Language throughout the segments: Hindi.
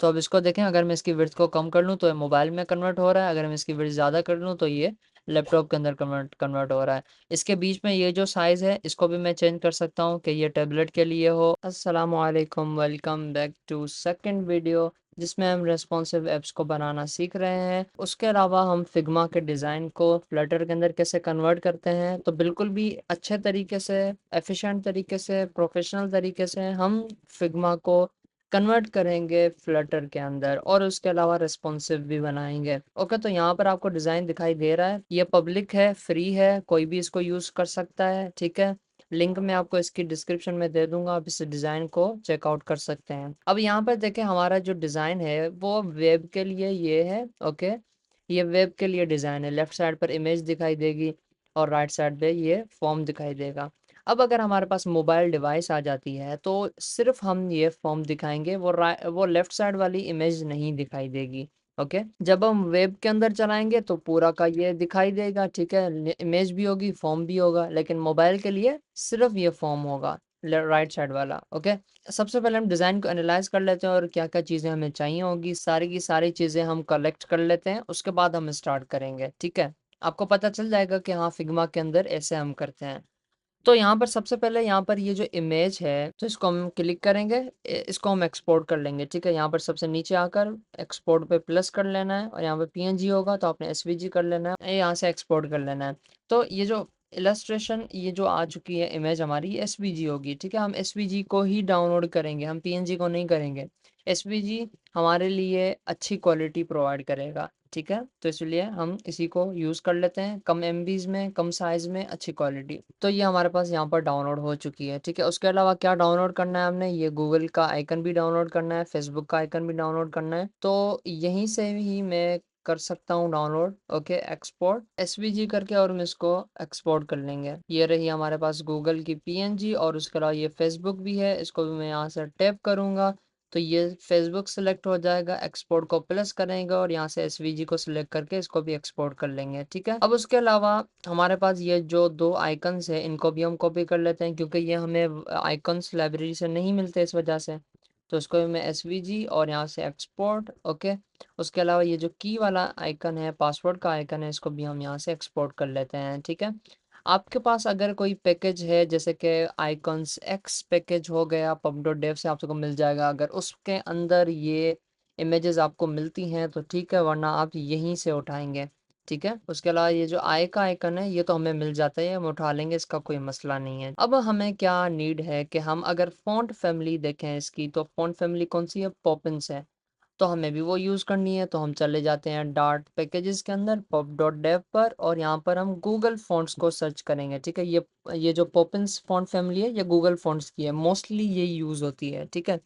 तो अब इसको देखें, अगर मैं इसकी विड्थ को कम कर लूँ तो ये मोबाइल में कन्वर्ट हो रहा है, अगर मैं इसकी विड्थ ज़्यादा कर लूँ तो ये लैपटॉप के अंदर कन्वर्ट हो रहा है। इसके बीच में ये जो साइज़ है इसको भी मैं चेंज कर सकता हूँ कि ये टैबलेट के लिए हो। अस्सलाम वालेकुम, welcome back to second video जिसमें हम रेस्पॉन्सिव ऐप्स को बनाना सीख रहे हैं। उसके अलावा हम फिग्मा के डिज़ाइन को फ्लटर के अंदर कैसे कन्वर्ट करते हैं, तो बिल्कुल भी अच्छे तरीके से, एफिशिएंट तरीके से, प्रोफेशनल तरीके से हम फिग्मा को कन्वर्ट करेंगे फ्लटर के अंदर और उसके अलावा रिस्पॉन्सिव भी बनाएंगे। ओके, तो यहाँ पर आपको डिज़ाइन दिखाई दे रहा है, ये पब्लिक है, फ्री है, कोई भी इसको यूज़ कर सकता है। ठीक है, लिंक मैं आपको इसकी डिस्क्रिप्शन में दे दूंगा, आप इस डिज़ाइन को चेकआउट कर सकते हैं। अब यहाँ पर देखें, हमारा जो डिज़ाइन है वो वेब के लिए ये है। ओके, ये वेब के लिए डिज़ाइन है। लेफ्ट साइड पर इमेज दिखाई देगी और राइट साइड पे ये फॉर्म दिखाई देगा। अब अगर हमारे पास मोबाइल डिवाइस आ जाती है तो सिर्फ हम ये फॉर्म दिखाएंगे, वो लेफ्ट साइड वाली इमेज नहीं दिखाई देगी। ओके, जब हम वेब के अंदर चलाएंगे तो पूरा का ये दिखाई देगा। ठीक है, इमेज भी होगी, फॉर्म भी होगा, लेकिन मोबाइल के लिए सिर्फ ये फॉर्म होगा, राइट साइड वाला। ओके, सबसे पहले हम डिज़ाइन को एनालाइज कर लेते हैं और क्या क्या चीज़ें हमें चाहिए होगी, सारी की सारी चीज़ें हम कलेक्ट कर लेते हैं, उसके बाद हम स्टार्ट करेंगे। ठीक है, आपको पता चल जाएगा कि हाँ, फिग्मा के अंदर ऐसे हम करते हैं। तो यहाँ पर सबसे पहले यहाँ पर ये जो इमेज है तो इसको हम क्लिक करेंगे, इसको हम एक्सपोर्ट कर लेंगे। ठीक है, यहाँ पर सबसे नीचे आकर एक्सपोर्ट पे प्लस कर लेना है और यहाँ पे पीएनजी होगा तो आपने एसवीजी कर लेना है, यहाँ से एक्सपोर्ट कर लेना है। तो ये जो इलस्ट्रेशन ये जो आ चुकी है इमेज हमारी, ये एसवीजी होगी। ठीक है, हम एसवीजी को ही डाउनलोड करेंगे, हम पीएनजी को नहीं करेंगे। एसवीजी हमारे लिए अच्छी क्वालिटी प्रोवाइड करेगा। ठीक है, तो इसलिए हम इसी को यूज़ कर लेते हैं, कम एमबीज में, कम साइज़ में, अच्छी क्वालिटी। तो ये हमारे पास यहाँ पर डाउनलोड हो चुकी है। ठीक है, उसके अलावा क्या डाउनलोड करना है हमने, ये गूगल का आइकन भी डाउनलोड करना है, फेसबुक का आइकन भी डाउनलोड करना है। तो यहीं से ही मैं कर सकता हूँ डाउनलोड। ओके, एक्सपोर्ट एसवीजी करके और हम इसको एक्सपोर्ट कर लेंगे। ये रही हमारे पास गूगल की पीएनजी और उसके अलावा ये फेसबुक भी है, इसको भी मैं यहाँ से टैप करूँगा तो ये फेसबुक सेलेक्ट हो जाएगा। एक्सपोर्ट को प्लस करेंगे और यहाँ से एसवीजी को सिलेक्ट करके इसको भी एक्सपोर्ट कर लेंगे। ठीक है, अब उसके अलावा हमारे पास ये जो दो आइकन्स है इनको भी हम कॉपी कर लेते हैं, क्योंकि ये हमें आइकन्स लाइब्रेरी से नहीं मिलते इस वजह से। तो इसको भी मैं एसवीजी और यहाँ से एक्सपोर्ट। ओके, उसके अलावा ये जो की वाला आइकन है, पासवर्ड का आइकन है, इसको भी हम यहाँ से एक्सपोर्ट कर लेते हैं। ठीक है, आपके पास अगर कोई पैकेज है जैसे कि आइकॉन्स एक्स पैकेज हो गया, पब डॉट डेव से आपको मिल जाएगा, अगर उसके अंदर ये इमेजेस आपको मिलती हैं तो ठीक है, वरना आप यहीं से उठाएंगे। ठीक है, उसके अलावा ये जो आई का आइकन है ये तो हमें मिल जाता है, हम उठा लेंगे, इसका कोई मसला नहीं है। अब हमें क्या नीड है कि हम अगर फ़ॉन्ट फैमिली देखें इसकी, तो फ़ॉन्ट फैमिली कौन सी है, पॉपिंस है, तो हमें भी वो यूज़ करनी है। तो हम चले जाते हैं डार्ट पैकेजेस के अंदर, पॉप डॉट डेव पर, और यहाँ पर हम गूगल फॉन्ट्स को सर्च करेंगे। ठीक है, ये जो पॉपिंस फॉन्ट फैमिली है ये गूगल फॉन्ट्स की है, मोस्टली ये यूज़ होती है। ठीक है,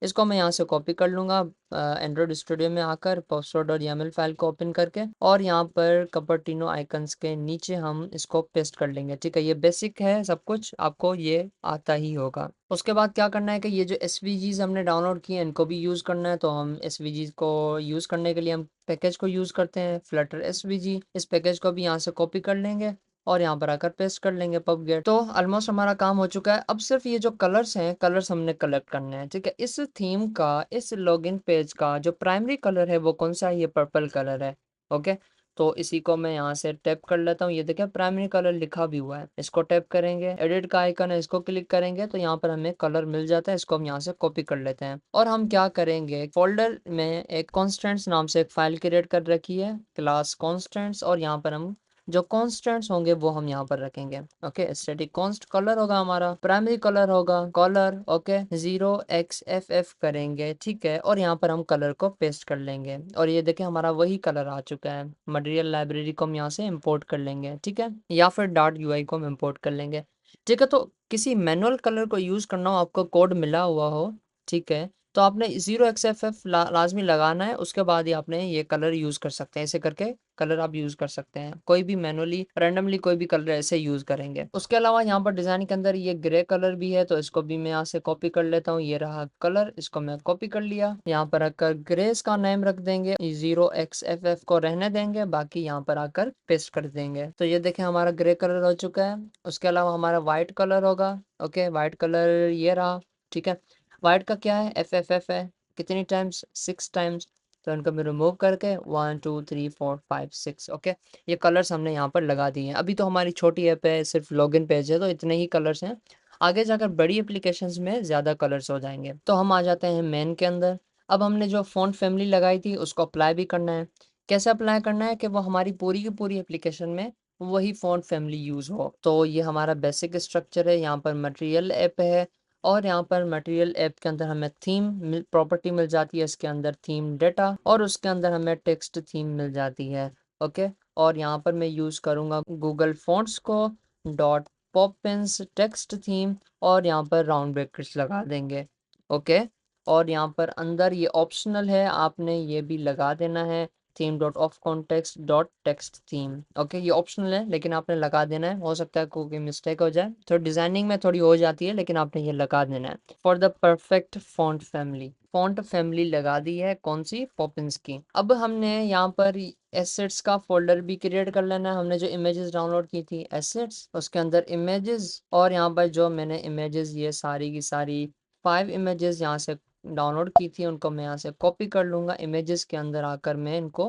इसको मैं यहाँ से कॉपी कर लूँगा एंड्रॉयड स्टूडियो में आकर poster.yaml फाइल को ओपन करके, और यहाँ पर कपर्टिनो आइकन्स के नीचे हम इसको पेस्ट कर लेंगे। ठीक है, ये बेसिक है, सब कुछ आपको ये आता ही होगा। उसके बाद क्या करना है कि ये जो एसवीजीज हमने डाउनलोड किए हैं इनको भी यूज़ करना है। तो हम एसवीजीज को यूज़ करने के लिए हम पैकेज को यूज़ करते हैं, फ्लटर एसवीजी। इस पैकेज को भी यहाँ से कॉपी कर लेंगे और यहाँ पर आकर पेस्ट कर लेंगे पब गेट। तो ऑलमोस्ट हमारा काम हो चुका है। अब सिर्फ ये जो कलर्स हैं, कलर्स हमने कलेक्ट करने हैं। ठीक है, इस थीम का, इस लॉगिन पेज का जो प्राइमरी कलर है वो कौन सा है, ये पर्पल कलर है। ओके, तो इसी को मैं यहाँ से टैप कर लेता हूँ, ये देखिए प्राइमरी कलर लिखा भी हुआ है। इसको टैप करेंगे, एडिट का आइकन है, इसको क्लिक करेंगे तो यहाँ पर हमें कलर मिल जाता है। इसको हम यहाँ से कॉपी कर लेते हैं और हम क्या करेंगे, फोल्डर में एक कॉन्स्टेंट्स नाम से एक फाइल क्रिएट कर रखी है, क्लास कॉन्स्टेंट्स, और यहाँ पर हम जो कॉन्स्टेंट्स होंगे वो हम यहाँ पर रखेंगे। ओके, स्टैटिक कॉन्स्ट कलर होगा हमारा, प्राइमरी कलर होगा कलर। ओके, 0xff करेंगे। ठीक है, और यहाँ पर हम कलर को पेस्ट कर लेंगे और ये देखें हमारा वही कलर आ चुका है। मटेरियल लाइब्रेरी को हम यहाँ से इंपोर्ट कर लेंगे। ठीक है, या फिर डॉट यूआई को हम इंपोर्ट कर लेंगे। ठीक है, तो किसी मैनुअल कलर को यूज़ करना हो, आपको कोड मिला हुआ हो, ठीक है, तो आपने 0xff लाजमी लगाना है, उसके बाद ही आपने ये कलर यूज़ कर सकते हैं। ऐसे करके कलर आप यूज़ कर सकते हैं, कोई भी मैनुअली रैंडमली कोई भी कलर ऐसे यूज़ करेंगे। उसके अलावा यहाँ पर डिज़ाइन के अंदर ये ग्रे कलर भी है, तो इसको भी मैं यहाँ से कॉपी कर लेता हूँ। ये रहा कलर, इसको मैं कॉपी कर लिया, यहाँ पर आकर ग्रेस का नेम रख देंगे, 0xff को रहने देंगे, बाकी यहाँ पर आकर पेस्ट कर देंगे। तो ये देखें हमारा ग्रे कलर हो चुका है। उसके अलावा हमारा वाइट कलर होगा। ओके, वाइट कलर ये रहा। ठीक है, वाइट का क्या है, एफ है। कितनी टाइम्स, 6 टाइम्स। तो इनको मैं रिमूव करके 1 2 3 4 5 6 ओके, ये कलर्स हमने यहाँ पर लगा दिए हैं। अभी तो हमारी छोटी ऐप है, सिर्फ लॉगिन पेज है, तो इतने ही कलर्स हैं। आगे जाकर बड़ी एप्लीकेशंस में ज़्यादा कलर्स हो जाएंगे। तो हम आ जाते हैं मेन के अंदर। अब हमने जो फ़ॉन्ट फैमिली लगाई थी उसको अप्लाई भी करना है। कैसे अप्लाई करना है कि वो हमारी पूरी की पूरी एप्लीकेशन में वही फ़ॉन्ट फैमिली यूज़ हो। तो ये हमारा बेसिक स्ट्रक्चर है। यहाँ पर मटेरियल ऐप है और यहाँ पर मटेरियल ऐप के अंदर हमें थीम प्रॉपर्टी मिल जाती है, इसके अंदर थीम डेटा, और उसके अंदर हमें टेक्स्ट थीम मिल जाती है। ओके, और यहाँ पर मैं यूज़ करूँगा Google fonts co dot Poppins text theme, और यहाँ पर राउंड ब्रैकेट्स लगा देंगे। ओके, और यहाँ पर अंदर ये ऑप्शनल है, आपने ये भी लगा देना है theme dot of context dot text theme. Okay, ये ऑप्शनल है लेकिन आपने लगा देना है, हो सकता है कोई मिस्टेक हो जाए, तो डिजाइनिंग में थोड़ी हो जाती है लेकिन आपने ये लगा देना है। For the perfect font family, font family लगा दी है, कौन सी, पॉपिंस की। अब हमने यहाँ पर एसेट्स का फोल्डर भी क्रिएट कर लेना है। हमने जो इमेजेस डाउनलोड की थी एसेट्स, उसके अंदर इमेजेस, और यहाँ पर जो मैंने इमेजेस ये सारी की सारी 5 इमेजेस यहाँ से डाउनलोड की थी, उनको मैं यहाँ से कॉपी कर लूँगा, इमेजेस के अंदर आकर मैं इनको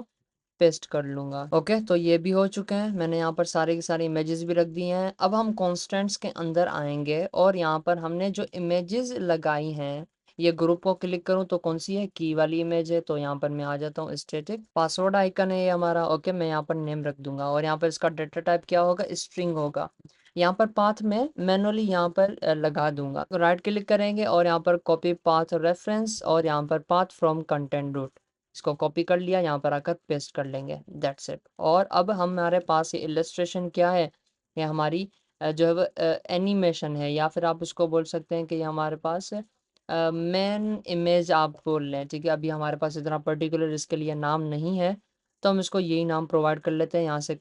पेस्ट कर लूँगा। ओके, तो ये भी हो चुके हैं, मैंने यहाँ पर सारे के सारे इमेजेस भी रख दिए हैं। अब हम कॉन्स्टेंट्स के अंदर आएंगे और यहाँ पर हमने जो इमेजेस लगाई हैं, ये ग्रुप को क्लिक करूँ तो कौन सी है, की वाली इमेज है, तो यहाँ पर मैं आ जाता हूँ, स्टैटिक पासवर्ड आइकन है ये हमारा। ओके, मैं यहाँ पर नेम रख दूंगा और यहाँ पर इसका डेटा टाइप क्या होगा, स्ट्रिंग होगा। यहाँ पर पाथ में मैनुअली यहाँ पर लगा दूंगा, तो राइट क्लिक करेंगे और यहाँ पर कॉपी पाथ रेफरेंस, और यहाँ पर पाथ फ्रॉम कंटेंट रूट, इसको कॉपी कर लिया, यहाँ पर आकर पेस्ट कर लेंगे, दैट्स इट। और अब हमारे पास ये इलस्ट्रेशन क्या है, ये हमारी जो है एनिमेशन है, या फिर आप उसको बोल सकते हैं कि ये हमारे पास मेन इमेज आप बोल लें, ठीक है। अभी हमारे पास इतना पर्टिकुलर इसके लिए नाम नहीं है, तो हम इसको यही नाम प्रोवाइड कर लेते हैं। यहाँ से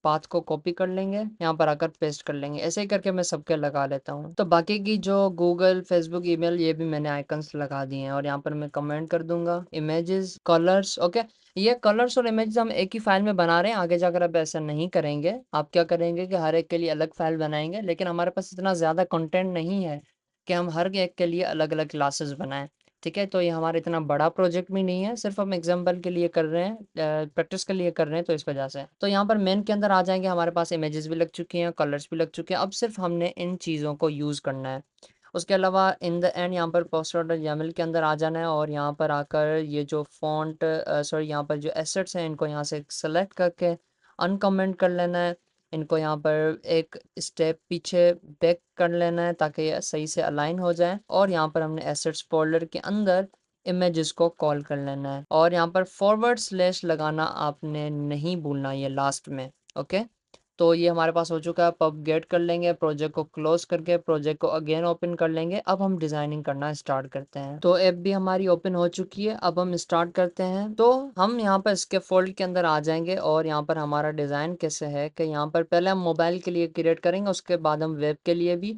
पाथ को कॉपी कर लेंगे, यहाँ पर आकर पेस्ट कर लेंगे, ऐसे ही करके मैं सबके लगा लेता हूँ। तो बाकी की जो गूगल, फेसबुक, ईमेल, ये भी मैंने आइकन्स लगा दिए हैं, और यहाँ पर मैं कमेंट कर दूंगा इमेजेस, कलर्स। ओके, ये कलर्स और इमेजेस हम एक ही फाइल में बना रहे हैं, आगे जाकर अब ऐसा नहीं करेंगे। आप क्या करेंगे कि हर एक के लिए अलग फाइल बनाएंगे, लेकिन हमारे पास इतना ज़्यादा कंटेंट नहीं है कि हम हर एक के लिए अलग अलग क्लासेस बनाएं, ठीक है। तो ये हमारा इतना बड़ा प्रोजेक्ट भी नहीं है, सिर्फ हम एग्जांपल के लिए कर रहे हैं, प्रैक्टिस के लिए कर रहे हैं, तो इस वजह से। तो यहाँ पर मेन के अंदर आ जाएंगे, हमारे पास इमेजेस भी लग चुकी हैं, कलर्स भी लग चुके हैं, अब सिर्फ हमने इन चीज़ों को यूज़ करना है। उसके अलावा इन द एंड यहाँ पर पोस्टर YAML के अंदर आ जाना है, और यहाँ पर आकर ये जो फॉन्ट सॉरी यहाँ पर जो एसेट्स हैं, इनको यहाँ से सेलेक्ट करके अनकमेंट कर लेना है। इनको यहाँ पर एक स्टेप पीछे बैक कर लेना है ताकि ये सही से अलाइन हो जाए, और यहाँ पर हमने एसेट्स फोल्डर के अंदर इमेजेस को कॉल कर लेना है, और यहाँ पर फॉरवर्ड स्लैश लगाना आपने नहीं भूलना, ये लास्ट में। ओके, तो ये हमारे पास हो चुका है। पब गेट कर लेंगे, प्रोजेक्ट को क्लोज करके प्रोजेक्ट को अगेन ओपन कर लेंगे। अब हम डिजाइनिंग करना स्टार्ट करते हैं। तो ऐप भी हमारी ओपन हो चुकी है, अब हम स्टार्ट करते हैं। तो हम यहाँ पर इसके फोल्ड के अंदर आ जाएंगे, और यहाँ पर हमारा डिज़ाइन कैसे है कि यहाँ पर पहले हम मोबाइल के लिए क्रिएट करेंगे, उसके बाद हम वेब के लिए भी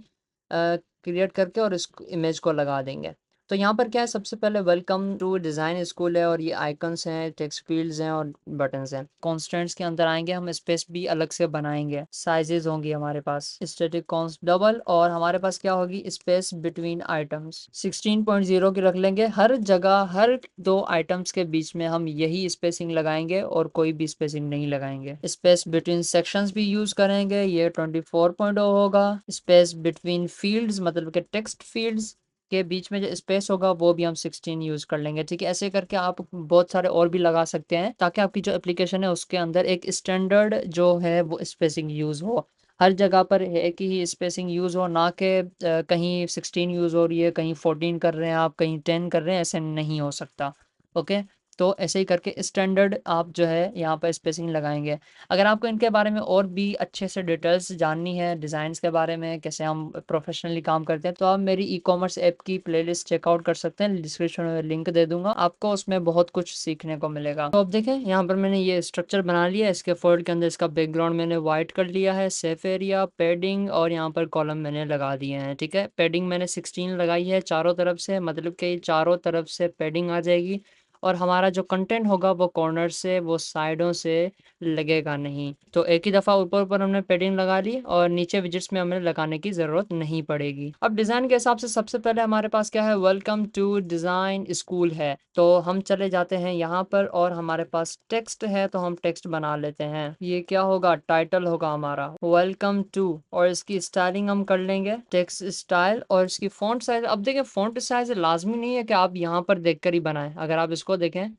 क्रिएट करके और इस इमेज को लगा देंगे। तो यहाँ पर क्या है, सबसे पहले वेलकम टू डिज़ाइन स्कूल है, और ये आइकन्स हैं, टेक्स्ट फील्ड्स हैं और बटन्स हैं। कॉन्स्टेंट्स के अंदर आएंगे, हम स्पेस भी अलग से बनाएंगे, साइजेस होंगी हमारे पास स्टैटिक कॉन्स डबल, और हमारे पास क्या होगी, स्पेस बिटवीन आइटम्स 16.0 की रख लेंगे। हर जगह हर दो आइटम्स के बीच में हम यही स्पेसिंग लगाएंगे और कोई भी स्पेसिंग नहीं लगाएंगे। स्पेस बिटवीन सेक्शंस भी यूज करेंगे, ये 24.0 होगा। स्पेस बिटवीन फील्ड्स मतलब के टेक्स्ट फील्ड्स के बीच में जो स्पेस होगा वो भी हम 16 यूज़ कर लेंगे, ठीक है। ऐसे करके आप बहुत सारे और भी लगा सकते हैं, ताकि आपकी जो एप्लीकेशन है उसके अंदर एक स्टैंडर्ड जो है वो स्पेसिंग यूज़ हो, हर जगह पर एक ही स्पेसिंग यूज़ हो, ना कि कहीं 16 यूज़ हो रही है, कहीं 14 कर रहे हैं आप, कहीं 10 कर रहे हैं, ऐसे नहीं हो सकता। ओके, तो ऐसे ही करके स्टैंडर्ड आप जो है यहाँ पर स्पेसिंग लगाएंगे। अगर आपको इनके बारे में और भी अच्छे से डिटेल्स जाननी है, डिज़ाइंस के बारे में, कैसे हम प्रोफेशनली काम करते हैं, तो आप मेरी ई-कॉमर्स ऐप की प्लेलिस्ट चेकआउट कर सकते हैं, डिस्क्रिप्शन में लिंक दे दूंगा, आपको उसमें बहुत कुछ सीखने को मिलेगा। तो अब देखें, यहाँ पर मैंने ये स्ट्रक्चर बना लिया है, इसके फोल्ड के अंदर इसका बैकग्राउंड मैंने वाइट कर लिया है, सेफ एरिया, पैडिंग, और यहाँ पर कॉलम मैंने लगा दिए हैं, ठीक है। पैडिंग मैंने 16 लगाई है चारों तरफ से, मतलब कि चारों तरफ से पैडिंग आ जाएगी, और हमारा जो कंटेंट होगा वो कॉर्नर से, वो साइडों से लगेगा नहीं। तो एक ही दफ़ा ऊपर हमने पैडिंग लगा ली और नीचे विजिट्स में हमें लगाने की ज़रूरत नहीं पड़ेगी। अब डिज़ाइन के हिसाब से सबसे पहले हमारे पास क्या है, वेलकम टू डिज़ाइन स्कूल है। तो हम चले जाते हैं यहाँ पर और हमारे पास टेक्स्ट है, तो हम टेक्स्ट बना लेते हैं। ये क्या होगा, टाइटल होगा हमारा वेलकम टू, और इसकी स्टाइलिंग हम कर लेंगे टेक्स्ट स्टाइल, और इसकी फ़ॉन्ट साइज़। अब देखिए फ़ॉन्ट साइज़ लाज़मी नहीं है कि आप यहाँ पर देखकर ही बनाएं। अगर आप इसको देखें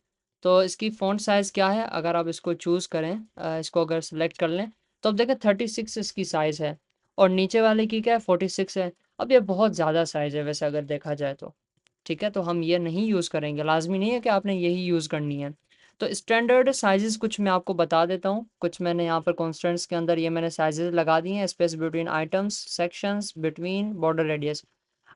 तो इसकी फ़ॉन्ट साइज़ क्या है, अगर आप इसको चूज़ करें, इसको अगर सेलेक्ट कर लें तो अब देखें 36 इसकी साइज़ है, और नीचे वाले की क्या है 46 है। अब ये बहुत ज़्यादा साइज़ है वैसे अगर देखा जाए तो, ठीक है। तो हम ये नहीं यूज़ करेंगे, लाज़मी नहीं है कि आपने यही यूज़ करनी है। तो स्टैंडर्ड साइज़ेस कुछ मैं आपको बता देता हूँ, कुछ मैंने यहाँ पर कॉन्स्टेंट्स के अंदर ये मैंने साइज़ेस लगा दिए हैं। Space between items, sections, between, border radius.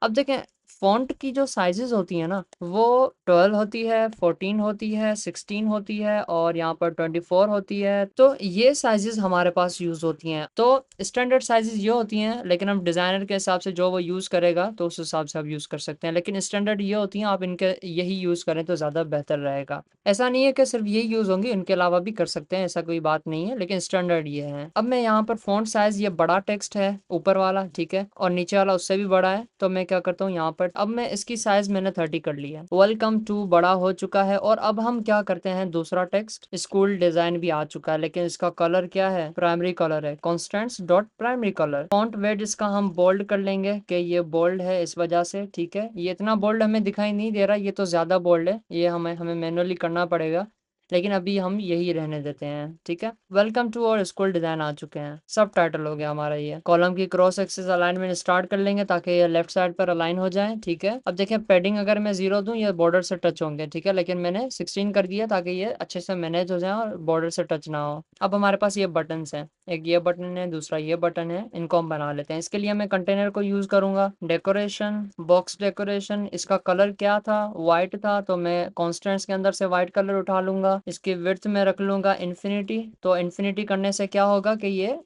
अब देखें फ़ॉन्ट की जो साइज़ेस होती हैं ना, वो 12 होती है, 14 होती है, 16 होती है, और यहाँ पर 24 होती है। तो ये साइज़ेस हमारे पास यूज़ होती हैं। तो स्टैंडर्ड साइज़ेस ये होती हैं, लेकिन हम डिज़ाइनर के हिसाब से जो वो यूज़ करेगा तो उस हिसाब से आप यूज़ कर सकते हैं। लेकिन स्टैंडर्ड ये होती हैं, आप इनके यही यूज़ करें तो ज़्यादा बेहतर रहेगा। ऐसा नहीं है कि सिर्फ यही यूज़ होंगी, इनके अलावा भी कर सकते हैं, ऐसा कोई बात नहीं है, लेकिन स्टैंडर्ड ये है। अब मैं यहाँ पर फ़ॉन्ट साइज़, ये बड़ा टेक्स्ट है ऊपर वाला, ठीक है, और नीचे वाला उससे भी बड़ा है, तो मैं क्या करता हूँ यहाँ पर, अब मैं इसकी साइज़ मैंने 30 कर लिया। वेलकम टू बड़ा हो चुका है, और अब हम क्या करते हैं, दूसरा टेक्स्ट स्कूल डिज़ाइन भी आ चुका है, लेकिन इसका कलर क्या है, प्राइमरी कलर है, constants dot primary colour. Font weight इसका हम बोल्ड कर लेंगे कि ये बोल्ड है इस वजह से, ठीक है। ये इतना बोल्ड हमें दिखाई नहीं दे रहा, ये तो ज़्यादा बोल्ड है, ये हमें मैनुअली करना पड़ेगा, लेकिन अभी हम यही रहने देते हैं, ठीक है। वेलकम टू और स्कूल डिज़ाइन आ चुके हैं। सब टाइटल हो गया हमारा। ये कॉलम की क्रॉस एक्सिस अलाइनमेंट स्टार्ट कर लेंगे ताकि ये लेफ्ट साइड पर अलाइन हो जाए, ठीक है। अब देखिए पैडिंग अगर मैं 0 दूं ये बॉर्डर से टच होंगे, ठीक है, लेकिन मैंने 16 कर दिया ताकि ये अच्छे से मैनेज हो जाए और बॉर्डर से टच ना हो। अब हमारे पास ये बटन हैं, एक ये बटन है, दूसरा ये बटन है, इनको हम बना लेते हैं। इसके लिए मैं कंटेनर को यूज़ करूंगा। डेकोरेशन, बॉक्स डेकोरेशन, इसका कलर क्या था, वाइट था, तो मैं कॉन्स्टेंट्स के अंदर से वाइट कलर उठा लूंगा। इसकी विड्थ में रख लूंगा इन्फिनिटी। तो इन्फिनिटी करने से क्या होगा कि ये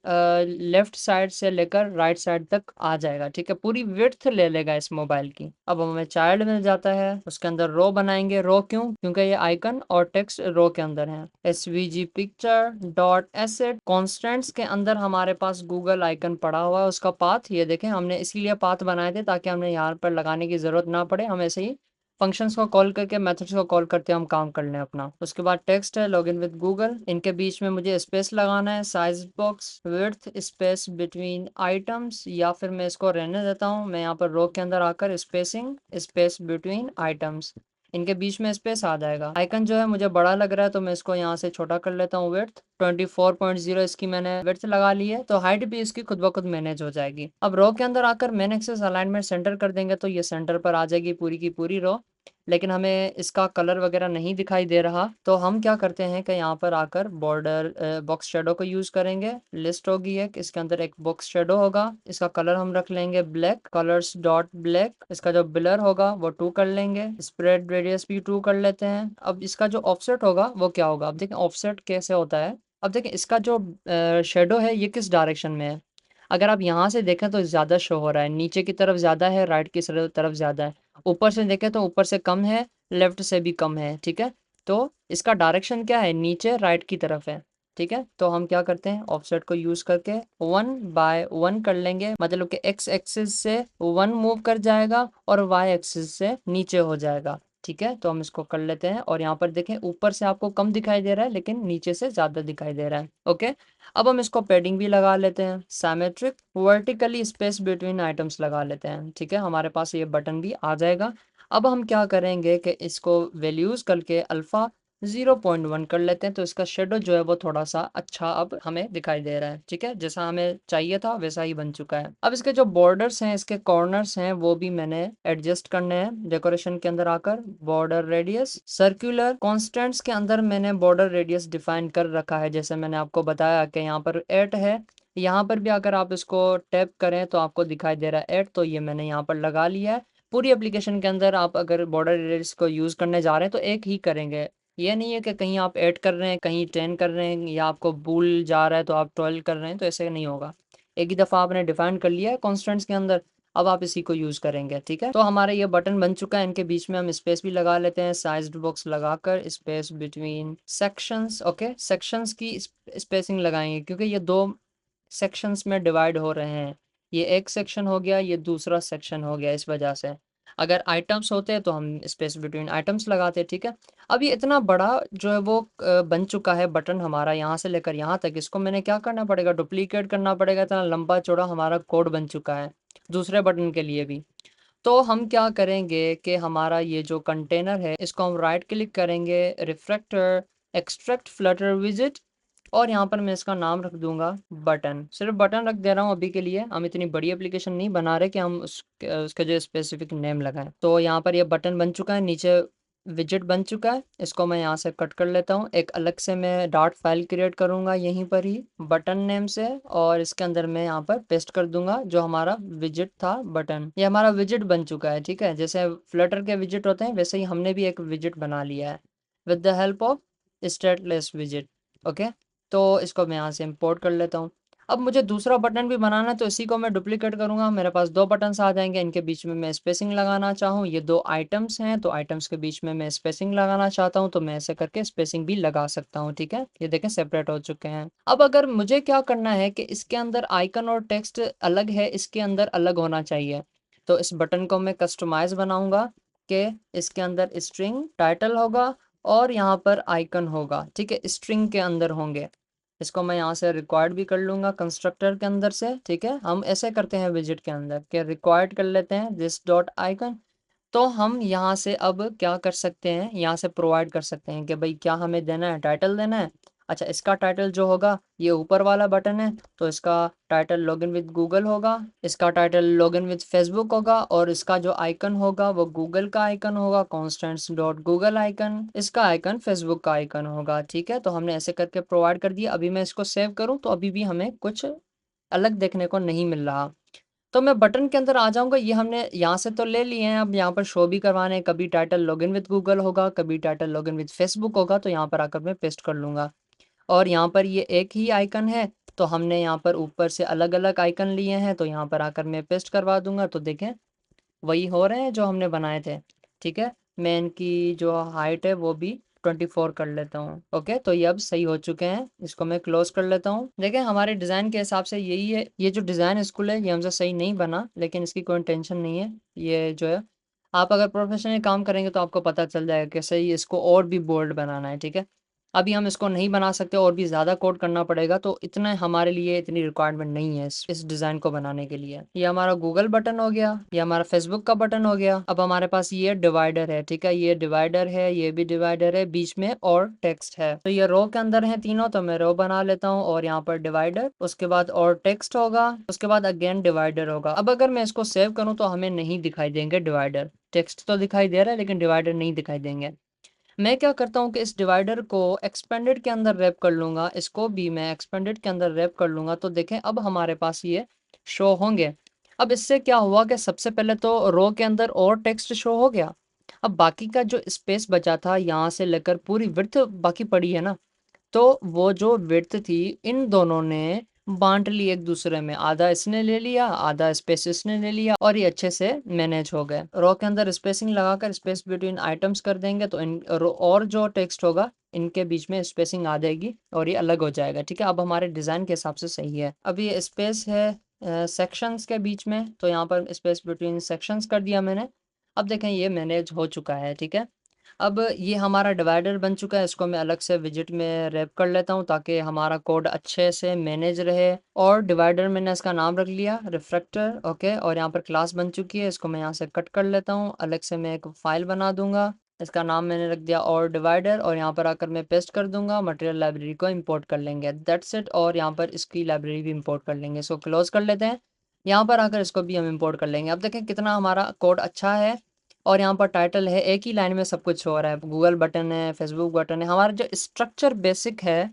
लेफ्ट साइड से लेकर राइट साइड तक आ जाएगा, ठीक है, पूरी विड्थ ले लेगा इस मोबाइल की। अब हमें चाइल्ड मिल जाता है, उसके अंदर रो बनाएंगे। रो क्यों, क्योंकि ये आइकन और टेक्स्ट रो के अंदर है। svg picture dot asset, constants के अंदर हमारे पास गूगल आइकन पड़ा हुआ है, उसका पाथ ये देखें, हमने इसीलिए पाथ बनाए थे ताकि हमें यहाँ पर लगाने की जरूरत ना पड़े, हम ऐसे ही फंक्शंस को कॉल करके, मेथड्स को कॉल करते हम काम कर लें अपना। उसके बाद टेक्स्ट है, लॉगिन विद गूगल, इनके बीच में मुझे स्पेस लगाना है, size box, width, space between items, या फिर मैं इसको रहने देता हूँ, मैं यहाँ पर रो के अंदर आकर स्पेसिंग, स्पेस बिटवीन आइटम्स, इनके बीच में स्पेस आ जाएगा। आइकन जो है मुझे बड़ा लग रहा है तो मैं इसको यहाँ से छोटा कर लेता हूँ। विड्थ 24.0 इसकी मैंने विड्थ लगा ली है, तो हाइट भी इसकी खुद ब खुद मैनेज हो जाएगी। अब रो के अंदर आकर मेन एक्सेस अलाइनमेंट सेंटर कर देंगे तो ये सेंटर पर आ जाएगी पूरी की पूरी रो, लेकिन हमें इसका कलर वगैरह नहीं दिखाई दे रहा। तो हम क्या करते हैं कि यहाँ पर आकर बॉर्डर बॉक्स शेडो को यूज़ करेंगे। लिस्ट होगी एक, इसके अंदर एक बॉक्स शेडो होगा, इसका कलर हम रख लेंगे ब्लैक, कलर्स डॉट ब्लैक। इसका जो ब्लर होगा वो 2 कर लेंगे, स्प्रेड रेडियस भी 2 कर लेते हैं। अब इसका जो ऑफसेट होगा वो क्या होगा, अब देखें ऑफसेट कैसे होता है। अब देखें इसका जो शेडो है ये किस डायरेक्शन में है, अगर आप यहाँ से देखें तो ज़्यादा शो हो रहा है, नीचे की तरफ ज़्यादा है, राइट की तरफ ज़्यादा है, ऊपर से देखें तो ऊपर से कम है, लेफ्ट से भी कम है, ठीक है। तो इसका डायरेक्शन क्या है, नीचे राइट की तरफ है, ठीक है। तो हम क्या करते हैं, ऑफसेट को यूज़ करके 1/1 कर लेंगे, मतलब कि एक्स एक्सिस से 1 मूव कर जाएगा और वाई एक्सिस से नीचे हो जाएगा, ठीक है। तो हम इसको कर लेते हैं, और यहाँ पर देखें ऊपर से आपको कम दिखाई दे रहा है लेकिन नीचे से ज़्यादा दिखाई दे रहा है, ओके। अब हम इसको पैडिंग भी लगा लेते हैं, symmetric vertically space between items लगा लेते हैं, ठीक है। हमारे पास ये बटन भी आ जाएगा। अब हम क्या करेंगे कि इसको वैल्यूज़ करके अल्फ़ा 0.1 कर लेते हैं, तो इसका शेडो जो है वो थोड़ा सा अच्छा अब हमें दिखाई दे रहा है, ठीक है, जैसा हमें चाहिए था वैसा ही बन चुका है। अब इसके जो बॉर्डर्स हैं, इसके कॉर्नर्स हैं, वो भी मैंने एडजस्ट करने हैं। डेकोरेशन के अंदर आकर बॉर्डर रेडियस, सर्कुलर कॉन्स्टेंट्स के अंदर मैंने बॉर्डर रेडियस डिफाइन कर रखा है, जैसे मैंने आपको बताया कि यहाँ पर 8 है। यहाँ पर भी अगर आप इसको टैप करें तो आपको दिखाई दे रहा है 8, तो ये मैंने यहाँ पर लगा लिया है। पूरी एप्लीकेशन के अंदर आप अगर बॉर्डर रेडियस को यूज़ करने जा रहे हैं तो एक ही करेंगे। ये नहीं है कि कहीं आप 8 कर रहे हैं, कहीं 10 कर रहे हैं, या आपको भूल जा रहा है तो आप 12 कर रहे हैं, तो ऐसे नहीं होगा। एक ही दफ़ा आपने डिफाइन कर लिया है कॉन्स्टेंट्स के अंदर, अब आप इसी को यूज़ करेंगे, ठीक है। तो हमारा ये बटन बन चुका है, इनके बीच में हम स्पेस भी लगा लेते हैं, साइज्ड बॉक्स लगाकर space between sections. Okay, sections की स्पेसिंग लगाएंगे क्योंकि ये 2 सेक्शंस में डिवाइड हो रहे हैं। ये एक सेक्शन हो गया, ये दूसरा सेक्शन हो गया, इस वजह से। अगर आइटम्स होते तो हम स्पेस बिटवीन आइटम्स लगाते, ठीक है। अब ये इतना बड़ा जो है वो बन चुका है बटन हमारा, यहाँ से लेकर यहाँ तक। इसको मैंने क्या करना पड़ेगा, डुप्लीकेट करना पड़ेगा। इतना लंबा चौड़ा हमारा कोड बन चुका है दूसरे बटन के लिए भी। तो हम क्या करेंगे कि हमारा ये जो कंटेनर है इसको हम राइट क्लिक करेंगे, रिफ्रैक्टर, एक्सट्रैक्ट फ्लटर विजिट, और यहाँ पर मैं इसका नाम रख दूंगा बटन। सिर्फ बटन रख दे रहा हूँ अभी के लिए, हम इतनी बड़ी एप्लीकेशन नहीं बना रहे कि हम उसका जो स्पेसिफिक नेम लगाएं। तो यहाँ पर ये बटन बन चुका है, नीचे विजिट बन चुका है। इसको मैं यहाँ से कट कर लेता हूँ, एक अलग से मैं डॉट फाइल क्रिएट करूँगा यहीं पर ही बटन नेम से, और इसके अंदर मैं यहाँ पर पेस्ट कर दूंगा जो हमारा विजिट था बटन। ये हमारा विजिट बन चुका है, ठीक है। जैसे फ्लटर के विजिट होते हैं वैसे ही हमने भी एक विजिट बना लिया है with the help of stateless visit. Okay, तो इसको मैं यहाँ से इंपोर्ट कर लेता हूँ। अब मुझे दूसरा बटन भी बनाना है, तो इसी को मैं डुप्लीकेट करूँगा, मेरे पास 2 बटन्स आ जाएंगे। इनके बीच में मैं स्पेसिंग लगाना चाहूँ, ये 2 आइटम्स हैं तो आइटम्स के बीच में मैं स्पेसिंग लगाना चाहता हूँ, तो मैं ऐसे करके स्पेसिंग भी लगा सकता हूँ, ठीक है। ये देखें सेपरेट हो चुके हैं। अब अगर मुझे क्या करना है कि इसके अंदर आइकन और टेक्स्ट अलग है, इसके अंदर अलग होना चाहिए, तो इस बटन को मैं कस्टमाइज बनाऊंगा कि इसके अंदर स्ट्रिंग टाइटल होगा और यहाँ पर आइकन होगा, ठीक है, स्ट्रिंग के अंदर होंगे। इसको मैं यहाँ से रिक्वायर्ड भी कर लूँगा कंस्ट्रक्टर के अंदर से, ठीक है। हम ऐसे करते हैं विजिट के अंदर कि रिक्वायर्ड कर लेते हैं दिस डॉट आइकन। तो हम यहाँ से अब क्या कर सकते हैं, यहाँ से प्रोवाइड कर सकते हैं कि भाई क्या हमें देना है, टाइटल देना है। अच्छा, इसका टाइटल जो होगा ये ऊपर वाला बटन है, तो इसका टाइटल लॉगिन विद गूगल होगा, इसका टाइटल लॉगिन विद फेसबुक होगा, और इसका जो आइकन होगा वो गूगल का आइकन होगा, कॉन्स्टेंट्स डॉट गूगल आइकन। इसका आइकन फेसबुक का आइकन होगा, ठीक है। तो हमने ऐसे करके प्रोवाइड कर दिया। अभी मैं इसको सेव करूँ तो अभी भी हमें कुछ अलग देखने को नहीं मिल रहा। तो मैं बटन के अंदर आ जाऊंगा, ये हमने यहाँ से तो ले लिए हैं, अब यहाँ पर शो भी करवाने हैं। कभी टाइटल लॉगिन विद गूगल होगा, कभी टाइटल लॉगिन विद फेसबुक होगा, तो यहाँ पर आकर मैं पेस्ट कर लूँगा। और यहाँ पर ये एक ही आइकन है, तो हमने यहाँ पर ऊपर से अलग अलग आइकन लिए हैं, तो यहाँ पर आकर मैं पेस्ट करवा दूंगा। तो देखें वही हो रहे हैं जो हमने बनाए थे, ठीक है। मैं इनकी जो हाइट है वो भी 24 कर लेता हूँ। ओके, तो ये अब सही हो चुके हैं, इसको मैं क्लोज कर लेता हूँ। देखें हमारे डिज़ाइन के हिसाब से यही है। ये जो डिज़ाइन स्कूल है ये हमसे सही नहीं बना, लेकिन इसकी कोई टेंशन नहीं है। ये जो है आप अगर प्रोफेशनली काम करेंगे तो आपको पता चल जाएगा कैसे ही इसको और भी बोल्ड बनाना है, ठीक है। अभी हम इसको नहीं बना सकते, और भी ज़्यादा कोड करना पड़ेगा, तो इतना हमारे लिए इतनी रिक्वायरमेंट नहीं है इस डिज़ाइन को बनाने के लिए। ये हमारा गूगल बटन हो गया, ये हमारा फेसबुक का बटन हो गया। अब हमारे पास ये डिवाइडर है, ठीक है, ये डिवाइडर है, ये भी डिवाइडर है, बीच में और टेक्स्ट है। तो ये रो के अंदर है तीनों, तो मैं रो बना लेता हूँ, और यहाँ पर डिवाइडर, उसके बाद और टेक्स्ट होगा, उसके बाद अगेन डिवाइडर होगा। अब अगर मैं इसको सेव करूँ तो हमें नहीं दिखाई देंगे डिवाइडर, टेक्स्ट तो दिखाई दे रहा है लेकिन डिवाइडर नहीं दिखाई देंगे। मैं क्या करता हूँ कि इस डिवाइडर को एक्सपेंडेड के अंदर रैप कर लूँगा, इसको भी मैं एक्सपेंडेड के अंदर रैप कर लूँगा। तो देखें अब हमारे पास ये शो होंगे। अब इससे क्या हुआ कि सबसे पहले तो रो के अंदर और टेक्स्ट शो हो गया। अब बाकी का जो स्पेस बचा था यहाँ से लेकर पूरी विड्थ बाकी पड़ी है ना, तो वो जो विड्थ थी इन दोनों ने बांट ली एक दूसरे में, आधा इसने ले लिया आधा स्पेस इसने ले लिया, और ये अच्छे से मैनेज हो गए। रो के अंदर स्पेसिंग लगाकर स्पेस बिटवीन आइटम्स कर देंगे तो इन और जो टेक्स्ट होगा इनके बीच में स्पेसिंग आ जाएगी और ये अलग हो जाएगा, ठीक है। अब हमारे डिज़ाइन के हिसाब से सही है। अब ये स्पेस है सेक्शंस के बीच में, तो यहाँ पर स्पेस बिटवीन सेक्शंस कर दिया मैंने। अब देखें ये मैनेज हो चुका है, ठीक है। अब ये हमारा डिवाइडर बन चुका है, इसको मैं अलग से विजिट में रैप कर लेता हूँ ताकि हमारा कोड अच्छे से मैनेज रहे। और डिवाइडर मैंने इसका नाम रख लिया रिफ्रैक्टर, ओके। और यहाँ पर क्लास बन चुकी है, इसको मैं यहाँ से कट कर लेता हूँ, अलग से मैं एक फ़ाइल बना दूंगा, इसका नाम मैंने रख दिया और डिवाइडर, और यहाँ पर आकर मैं पेस्ट कर दूंगा, मटेरियल लाइब्रेरी को इंपोर्ट कर लेंगे, दैट्स इट। और यहाँ पर इसकी लाइब्रेरी भी इंपोर्ट कर लेंगे, इसको क्लोज कर लेते हैं। यहाँ पर आकर इसको भी हम इंपोर्ट कर लेंगे। अब देखें कितना हमारा कोड अच्छा है, और यहाँ पर टाइटल है, एक ही लाइन में सब कुछ हो रहा है, गूगल बटन है, फेसबुक बटन है। हमारा जो स्ट्रक्चर बेसिक है,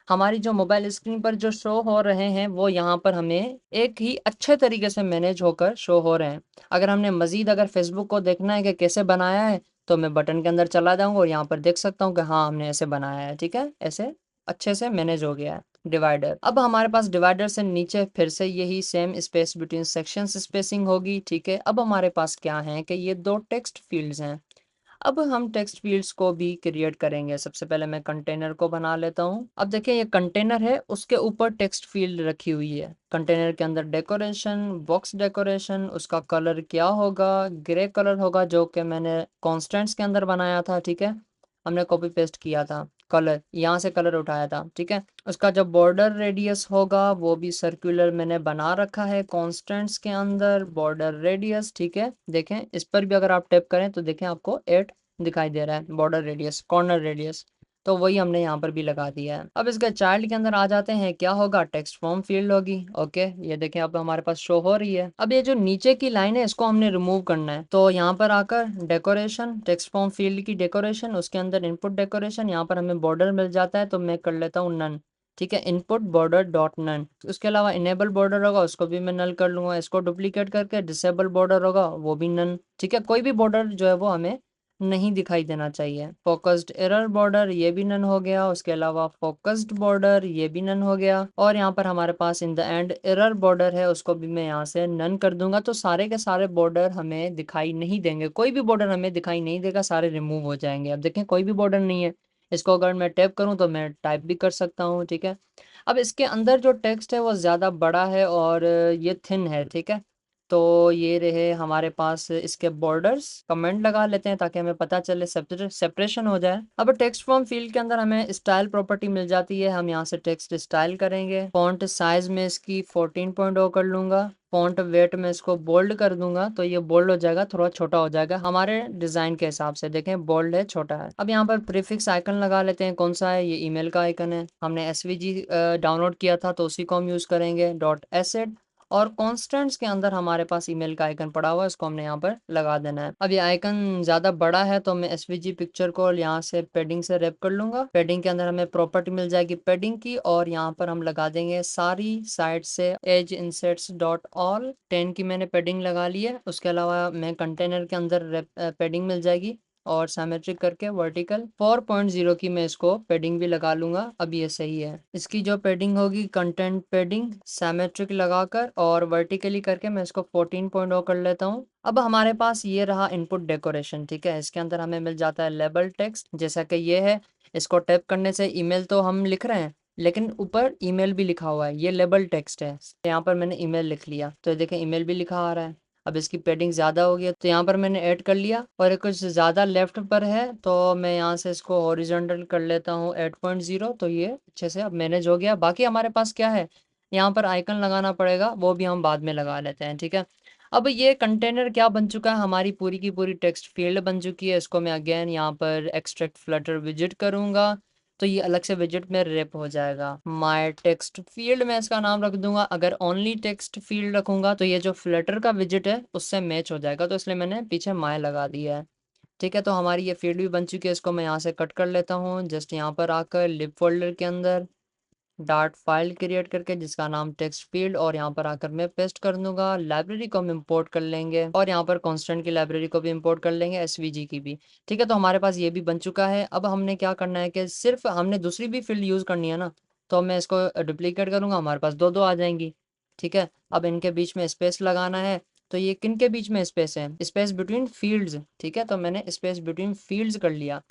हमारी जो मोबाइल स्क्रीन पर जो शो हो रहे हैं वो यहाँ पर हमें एक ही अच्छे तरीके से मैनेज होकर शो हो रहे हैं। अगर हमने मज़ीद अगर फेसबुक को देखना है कि कैसे बनाया है, तो मैं बटन के अंदर चला जाऊँगा और यहाँ पर देख सकता हूँ कि हाँ हमने ऐसे बनाया है, ठीक है, ऐसे अच्छे से मैनेज हो गया है। डिवाइडर। अब हमारे पास डिवाइडर से नीचे फिर से यही same space between sections spacing होगी, ठीक है। अब हमारे पास क्या है कि ये दो टेक्स्ट फील्ड्स हैं। अब हम टेक्स्ट फील्ड्स को भी क्रिएट करेंगे। सबसे पहले मैं कंटेनर को बना लेता हूँ। अब देखिए ये कंटेनर है, उसके ऊपर टेक्स्ट फील्ड रखी हुई है। कंटेनर के अंदर डेकोरेशन, बॉक्स डेकोरेशन, उसका कलर क्या होगा, ग्रे कलर होगा, जो कि मैंने कॉन्स्टेंट्स के अंदर बनाया था, ठीक है। हमने कॉपी पेस्ट किया था, कलर यहाँ से कलर उठाया था, ठीक है। उसका जो बॉर्डर रेडियस होगा वो भी सर्कुलर मैंने बना रखा है कॉन्स्टेंट्स के अंदर, बॉर्डर रेडियस, ठीक है। देखें इस पर भी अगर आप टैप करें तो देखें आपको 8 दिखाई दे रहा है बॉर्डर रेडियस, कॉर्नर रेडियस। तो वही हमने यहाँ पर भी लगा दिया है। अब इसके चाइल्ड के अंदर आ जाते हैं, क्या होगा, टेक्स्ट फॉर्म फील्ड होगी। ओके, ये देखें अब हमारे पास शो हो रही है। अब ये जो नीचे की लाइन है इसको हमने रिमूव करना है, तो यहाँ पर आकर डेकोरेशन, टेक्स्ट फॉर्म फील्ड की डेकोरेशन, उसके अंदर इनपुट डेकोरेशन, यहाँ पर हमें बॉर्डर मिल जाता है तो मैं कर लेता हूँ नन, ठीक है। Input border dot none. उसके अलावा इनेबल बॉर्डर होगा उसको भी मैं नल कर लूंगा। इसको डुप्लीकेट करके डिसेबल बॉर्डर होगा वो भी नन, ठीक है। कोई भी बॉर्डर जो है वो हमें नहीं दिखाई देना चाहिए। फोकस्ड एरर बॉर्डर ये भी नन हो गया। उसके अलावा फोकस्ड बॉर्डर ये भी नन हो गया। और यहाँ पर हमारे पास in the end error border है, उसको भी मैं यहाँ से नन कर दूंगा। तो सारे के सारे बॉर्डर हमें दिखाई नहीं देंगे, कोई भी बॉर्डर हमें दिखाई नहीं देगा, सारे रिमूव हो जाएंगे। अब देखें कोई भी बॉर्डर नहीं है। इसको अगर मैं टैप करूँ तो मैं टाइप भी कर सकता हूँ, ठीक है। अब इसके अंदर जो टेक्स्ट है वो ज़्यादा बड़ा है और ये थिन है, ठीक है। तो ये रहे हमारे पास इसके बॉर्डर्स। कमेंट लगा लेते हैं ताकि हमें पता चले, सेपरेशन हो जाए। अब टेक्स्ट फॉर्म फील्ड के अंदर हमें स्टाइल प्रॉपर्टी मिल जाती है। हम यहाँ से टेक्स्ट स्टाइल करेंगे। फॉन्ट साइज में इसकी 14.0 कर लूंगा। फॉन्ट वेट में इसको बोल्ड कर दूंगा तो ये बोल्ड हो जाएगा, थोड़ा छोटा हो जाएगा हमारे डिजाइन के हिसाब से। देखें बोल्ड है, छोटा है। अब यहाँ पर प्रीफिक्स आइकन लगा लेते हैं। कौन सा है, ये ईमेल का आइकन है। हमने एसवीजी डाउनलोड किया था तो उसी को हम यूज करेंगे, डॉट एसेट। और कॉन्स्टेंट्स के अंदर हमारे पास ईमेल का आइकन पड़ा हुआ है, इसको हमने यहाँ पर लगा देना है। अब ये आइकन ज़्यादा बड़ा है तो मैं एसवीजी पिक्चर को यहाँ से पेडिंग से रैप कर लूंगा। पेडिंग के अंदर हमें प्रॉपर्टी मिल जाएगी पेडिंग की, और यहाँ पर हम लगा देंगे सारी साइड से एज इंसर्ट्स डॉट ऑल 10 की मैंने पेडिंग लगा ली है। उसके अलावा मैं कंटेनर के अंदर पेडिंग मिल जाएगी और सिमेट्रिक करके वर्टिकल 4.0 की मैं इसको पेडिंग भी लगा लूंगा। अब ये सही है। इसकी जो पेडिंग होगी कंटेंट पेडिंग सिमेट्रिक लगाकर और वर्टिकली करके मैं इसको 14.0 कर लेता हूँ। अब हमारे पास ये रहा इनपुट डेकोरेशन, ठीक है। इसके अंदर हमें मिल जाता है लेबल टेक्स्ट, जैसा कि ये है। इसको टैप करने से ईमेल तो हम लिख रहे हैं लेकिन ऊपर ईमेल भी लिखा हुआ है, ये लेबल टेक्स्ट है। यहाँ पर मैंने ईमेल लिख लिया तो देखें ईमेल भी लिखा आ रहा है। अब इसकी पेडिंग ज़्यादा हो गई तो यहाँ पर मैंने ऐड कर लिया, और कुछ ज़्यादा लेफ्ट पर है तो मैं यहाँ से इसको हॉरिजॉन्टल कर लेता हूँ 8.0। तो ये अच्छे से अब मैनेज हो गया। बाकी हमारे पास क्या है, यहाँ पर आइकन लगाना पड़ेगा, वो भी हम बाद में लगा लेते हैं, ठीक है। अब ये कंटेनर क्या बन चुका है, हमारी पूरी की पूरी टेक्स्ट फील्ड बन चुकी है। इसको मैं अगेन यहाँ पर एक्सट्रैक्ट फ्लटर विजिट करूँगा तो ये अलग से विजिट में रैप हो जाएगा। माय टेक्स्ट फील्ड में इसका नाम रख दूंगा। अगर ओनली टेक्स्ट फील्ड रखूंगा तो ये जो फ्लटर का विजिट है उससे मैच हो जाएगा, तो इसलिए मैंने पीछे माय लगा दिया है, ठीक है। तो हमारी ये फील्ड भी बन चुकी है। इसको मैं यहाँ से कट कर लेता हूँ। जस्ट यहाँ पर आकर लिब फोल्डर के अंदर डार्ट फाइल क्रिएट करके जिसका नाम टेक्स्ट फील्ड, और यहाँ पर आकर मैं पेस्ट कर दूंगा। लाइब्रेरी को हम इंपोर्ट कर लेंगे और यहाँ पर कांस्टेंट की लाइब्रेरी को भी इंपोर्ट कर लेंगे, एसवीजी की भी, ठीक है। तो हमारे पास ये भी बन चुका है। अब हमने क्या करना है कि सिर्फ हमने दूसरी भी फील्ड यूज़ करनी है ना, तो मैं इसको डुप्लीकेट करूँगा, हमारे पास दो दो आ जाएंगी, ठीक है। अब इनके बीच में स्पेस लगाना है, तो ये किन के बीच में स्पेस है, स्पेस बिटवीन फील्ड्स, ठीक है। तो मैंने स्पेस बिटवीन फील्ड्स कर लिया,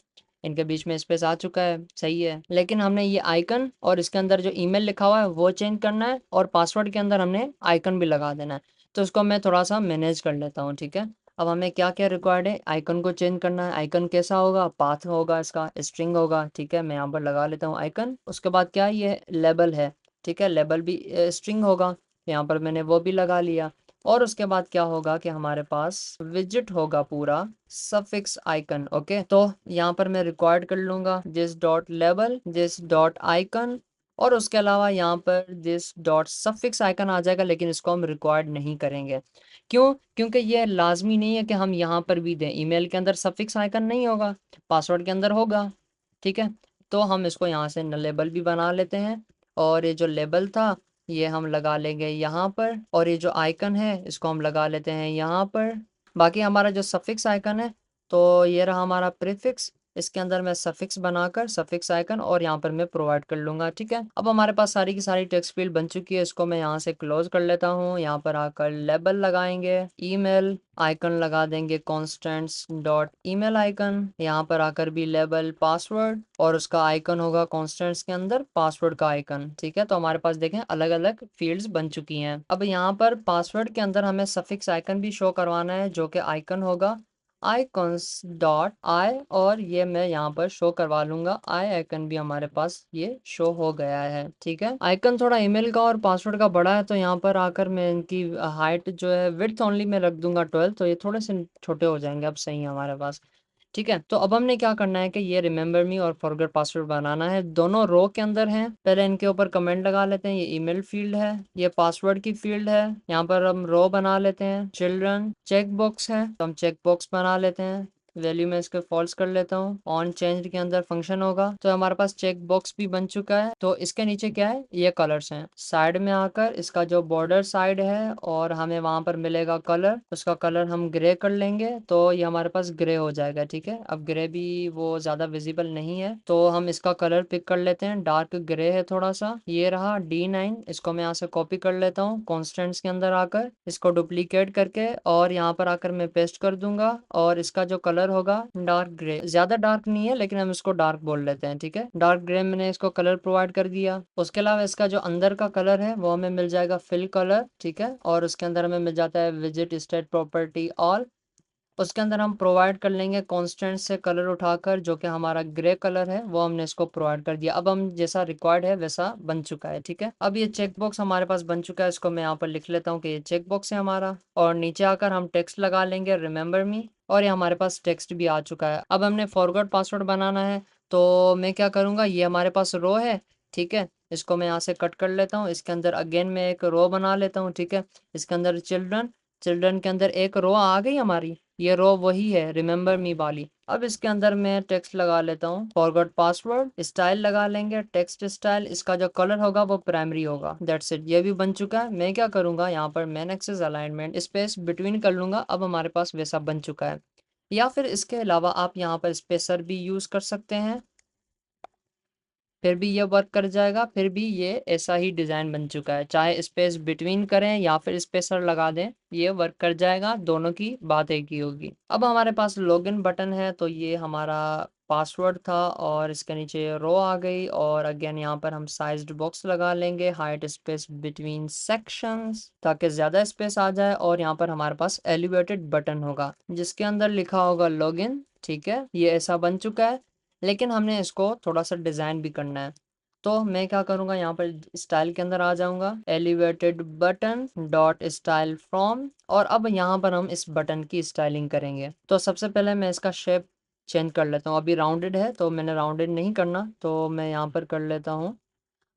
इनके बीच में स्पेस आ चुका है, सही है। लेकिन हमने ये आइकन और इसके अंदर जो ईमेल लिखा हुआ है वो चेंज करना है, और पासवर्ड के अंदर हमने आइकन भी लगा देना है। तो इसको मैं थोड़ा सा मैनेज कर लेता हूँ, ठीक है। अब हमें क्या क्या रिक्वायर्ड है, आइकन को चेंज करना है। आइकन कैसा होगा, पाथ होगा, इसका स्ट्रिंग होगा, ठीक है। मैं यहाँ पर लगा लेता हूँ आइकन। उसके बाद क्या, ये लेबल है, ठीक है, लेबल भी स्ट्रिंग होगा, यहाँ पर मैंने वो भी लगा लिया। और उसके बाद क्या होगा कि हमारे पास विजिट होगा पूरा सफिक्स आइकन, ओके। तो यहाँ पर मैं रिक्वायर्ड कर लूंगा this dot label, this dot icon, और उसके अलावा यहाँ पर दिस डॉट सफिक्स आइकन आ जाएगा, लेकिन इसको हम रिक्वायर्ड नहीं करेंगे। क्यों, क्योंकि ये लाजमी नहीं है कि हम यहाँ पर भी दें। ईमेल के अंदर सफिक्स आइकन नहीं होगा, पासवर्ड के अंदर होगा, ठीक है। तो हम इसको यहाँ से लेबल भी बना लेते हैं, और ये जो लेबल था ये हम लगा लेंगे यहाँ पर, और ये जो आइकन है इसको हम लगा लेते हैं यहाँ पर। बाकी हमारा जो सफिक्स आइकन है तो ये रहा हमारा प्रीफिक्स, इसके अंदर मैं सफिक्स बनाकर सफिक्स आइकन और यहाँ पर मैं प्रोवाइड कर लूंगा। ठीक है, अब हमारे पास सारी की सारी टेक्स्ट फील्ड बन चुकी है। इसको मैं यहाँ से क्लोज कर लेता हूँ। यहाँ पर आकर लेबल लगाएंगे, ईमेल आइकन लगा देंगे, कॉन्स्टेंट्स डॉट ईमेल आइकन, यहाँ पर आकर भी लेबल पासवर्ड और उसका आइकन होगा कॉन्स्टेंट्स के अंदर पासवर्ड का आइकन। ठीक है, तो हमारे पास देखें अलग अलग फील्ड्स बन चुकी हैं। अब यहाँ पर पासवर्ड के अंदर हमें सफिक्स आइकन भी शो करवाना है, जो कि आइकन होगा आइकॉन्स डॉट आई, और ये मैं यहाँ पर शो करवा लूंगा। आई आइकन भी हमारे पास ये शो हो गया है। ठीक है, आइकन थोड़ा ईमेल का और पासवर्ड का बड़ा है, तो यहाँ पर आकर मैं इनकी हाइट जो है विड्थ ओनली में रख दूंगा 12, तो ये थोड़े से छोटे हो जाएंगे। अब सही है हमारे पास। ठीक है, तो अब हमने क्या करना है कि ये रिमेंबर मी और फॉरगेट पासवर्ड बनाना है, दोनों रो के अंदर हैं। पहले इनके ऊपर कमेंट लगा लेते हैं। ये ईमेल फील्ड है, ये पासवर्ड की फील्ड है। यहाँ पर हम रो बना लेते हैं। चिल्ड्रन चेक बॉक्स है, तो हम चेक बॉक्स बना लेते हैं। वैल्यू में इसके फॉल्स कर लेता हूँ। ऑन चेंज के अंदर फंक्शन होगा, तो हमारे पास चेक बॉक्स भी बन चुका है। तो इसके नीचे क्या है, ये कलर्स हैं। साइड में आकर इसका जो बॉर्डर साइड है और हमें वहां पर मिलेगा कलर, उसका कलर हम ग्रे कर लेंगे, तो ये हमारे पास ग्रे हो जाएगा। ठीक है, अब ग्रे भी वो ज्यादा विजिबल नहीं है, तो हम इसका कलर पिक कर लेते हैं। डार्क ग्रे है थोड़ा सा। ये रहा D9, इसको मैं यहाँ से कॉपी कर लेता हूँ। कॉन्स्टेंट्स के अंदर आकर इसको डुप्लीकेट करके और यहाँ पर आकर मैं पेस्ट कर दूंगा, और इसका जो कलर होगा डार्क ग्रे, ज्यादा डार्क नहीं है लेकिन हम इसको डार्क बोल लेते हैं। ठीक है, डार्क ग्रे मैंने इसको कलर प्रोवाइड कर दिया। उसके अलावा इसका जो अंदर का कलर है वो हमें मिल जाएगा फिल कलर। ठीक है, और उसके अंदर हमें मिल जाता है विजिट स्टेट प्रॉपर्टी ऑल। उसके अंदर हम प्रोवाइड कर लेंगे कॉन्स्टेंट से कलर उठाकर, जो कि हमारा ग्रे कलर है, वो हमने इसको प्रोवाइड कर दिया। अब हम जैसा रिक्वायर्ड है वैसा बन चुका है। ठीक है, अब ये चेक बॉक्स हमारे पास बन चुका है। इसको मैं यहाँ पर लिख लेता हूँ कि ये चेक बॉक्स है हमारा, और नीचे आकर हम टेक्स्ट लगा लेंगे रिमेंबर मी, और ये हमारे पास टेक्स्ट भी आ चुका है। अब हमने फॉरगॉट पासवर्ड बनाना है, तो मैं क्या करूँगा, ये हमारे पास रो है। ठीक है, इसको मैं यहाँ से कट कर लेता हूँ। इसके अंदर अगेन मैं एक रो बना लेता हूँ। ठीक है, इसके अंदर चिल्ड्रन, चिल्ड्रन के अंदर एक रो आ गई हमारी, ये रो वही है रिमेंबर मी वाली। अब इसके अंदर मैं टेक्स्ट लगा लेता हूँ फॉरगॉट पासवर्ड, स्टाइल लगा लेंगे टेक्स्ट स्टाइल, इसका जो कलर होगा वो प्राइमरी होगा। दैट्स इट, ये भी बन चुका है। मैं क्या करूंगा, यहाँ पर main axis alignment space between कर लूंगा। अब हमारे पास वैसा बन चुका है। या फिर इसके अलावा आप यहाँ पर स्पेसर भी यूज कर सकते हैं, फिर भी ये वर्क कर जाएगा। फिर भी ये ऐसा ही डिज़ाइन बन चुका है, चाहे स्पेस बिटवीन करें या फिर स्पेसर लगा दें, ये वर्क कर जाएगा। दोनों की बात एक ही होगी। अब हमारे पास लॉगिन बटन है, तो ये हमारा पासवर्ड था और इसके नीचे रो आ गई, और अगेन यहाँ पर हम साइज्ड बॉक्स लगा लेंगे, हाइट स्पेस बिटवीन सेक्शंस, ताकि ज़्यादा स्पेस आ जाए। और यहाँ पर हमारे पास एलिवेटेड बटन होगा जिसके अंदर लिखा होगा लॉगिन। ठीक है, ये ऐसा बन चुका है, लेकिन हमने इसको थोड़ा सा डिज़ाइन भी करना है। तो मैं क्या करूँगा, यहाँ पर स्टाइल के अंदर आ जाऊँगा, elevated button dot style from, और अब यहाँ पर हम इस बटन की स्टाइलिंग करेंगे। तो सबसे पहले मैं इसका शेप चेंज कर लेता हूँ। अभी राउंडेड है तो मैंने राउंडेड नहीं करना, तो मैं यहाँ पर कर लेता हूँ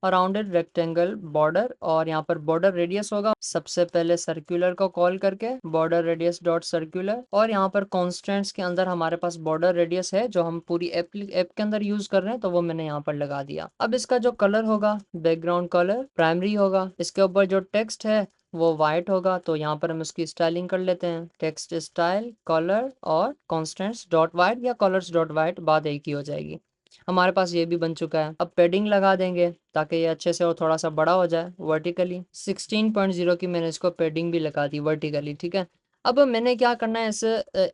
राउंडेड रेक्टेंगल बॉर्डर, और यहाँ पर बॉर्डर रेडियस होगा। सबसे पहले सर्कुलर को कॉल करके बॉर्डर रेडियस डॉट सर्कुलर, और यहाँ पर कॉन्स्टेंट्स के अंदर हमारे पास बॉर्डर रेडियस है जो हम पूरी ऐप के अंदर यूज कर रहे हैं, तो वो मैंने यहाँ पर लगा दिया। अब इसका जो कलर होगा बैकग्राउंड कलर प्राइमरी होगा। इसके ऊपर जो टेक्स्ट है वो वाइट होगा, तो यहाँ पर हम इसकी स्टाइलिंग कर लेते हैं, टेक्स्ट स्टाइल कलर और कॉन्स्टेंट्स डॉट वाइट या कलर्स डॉट वाइट, बात एक ही हो जाएगी। हमारे पास ये भी बन चुका है। अब पेडिंग लगा देंगे ताकि ये अच्छे से और थोड़ा सा बड़ा हो जाए वर्टिकली। 16.0 की मैंने इसको पेडिंग भी लगा दी वर्टिकली। ठीक है, अब मैंने क्या करना है, इस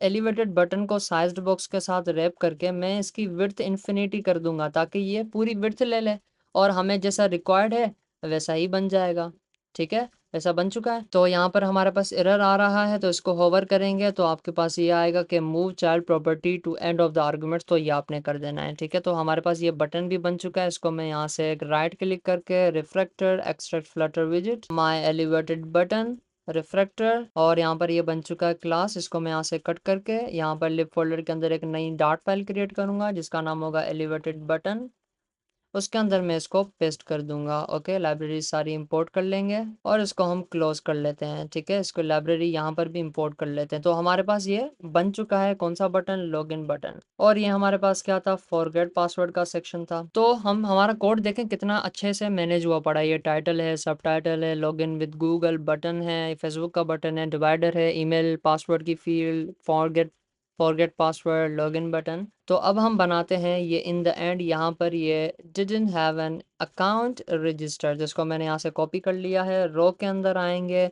एलिवेटेड बटन को साइज्ड बॉक्स के साथ रैप करके मैं इसकी विड्थ इन्फिनिटी कर दूंगा, ताकि ये पूरी विड्थ ले ले और हमें जैसा रिक्वायर्ड है वैसा ही बन जाएगा। ठीक है, ऐसा बन चुका है। तो यहाँ पर हमारे पास एरर आ रहा है, तो इसको होवर करेंगे तो आपके पास ये आएगा कि move child property to end of the arguments, तो ये आपने कर देना है। ठीक है, तो हमारे पास ये बटन भी बन चुका है। इसको मैं यहाँ से एक राइट क्लिक करके refractor extract Flutter visit my elevated button refractor, और यहाँ पर ये बन चुका है क्लास। इसको मैं यहाँ से कट करके यहाँ पर लिब फोल्डर के अंदर एक नई डॉट फाइल क्रिएट करूंगा जिसका नाम होगा एलिवेटेड बटन। उसके अंदर मैं इसको पेस्ट कर दूंगा। ओके, लाइब्रेरी सारी इंपोर्ट कर लेंगे और इसको हम क्लोज कर लेते हैं। ठीक है, इसको लाइब्रेरी यहाँ पर भी इंपोर्ट कर लेते हैं। तो हमारे पास ये बन चुका है कौन सा बटन, लॉगिन बटन। और ये हमारे पास क्या था, फॉरगेट पासवर्ड का सेक्शन था। तो हम हमारा कोड देखें कितना अच्छे से मैनेज हुआ पड़ा है। ये टाइटल है, सब टाइटल है, लॉगिन विद गूगल बटन है, फेसबुक का बटन है, डिवाइडर है, ईमेल पासवर्ड की field, forget forget password, login button. तो अब हम बनाते हैं ये इन द एंड, यहाँ पर ये didn't have an account register, जिसको मैंने यहाँ से कॉपी कर लिया है। रो के अंदर आएंगे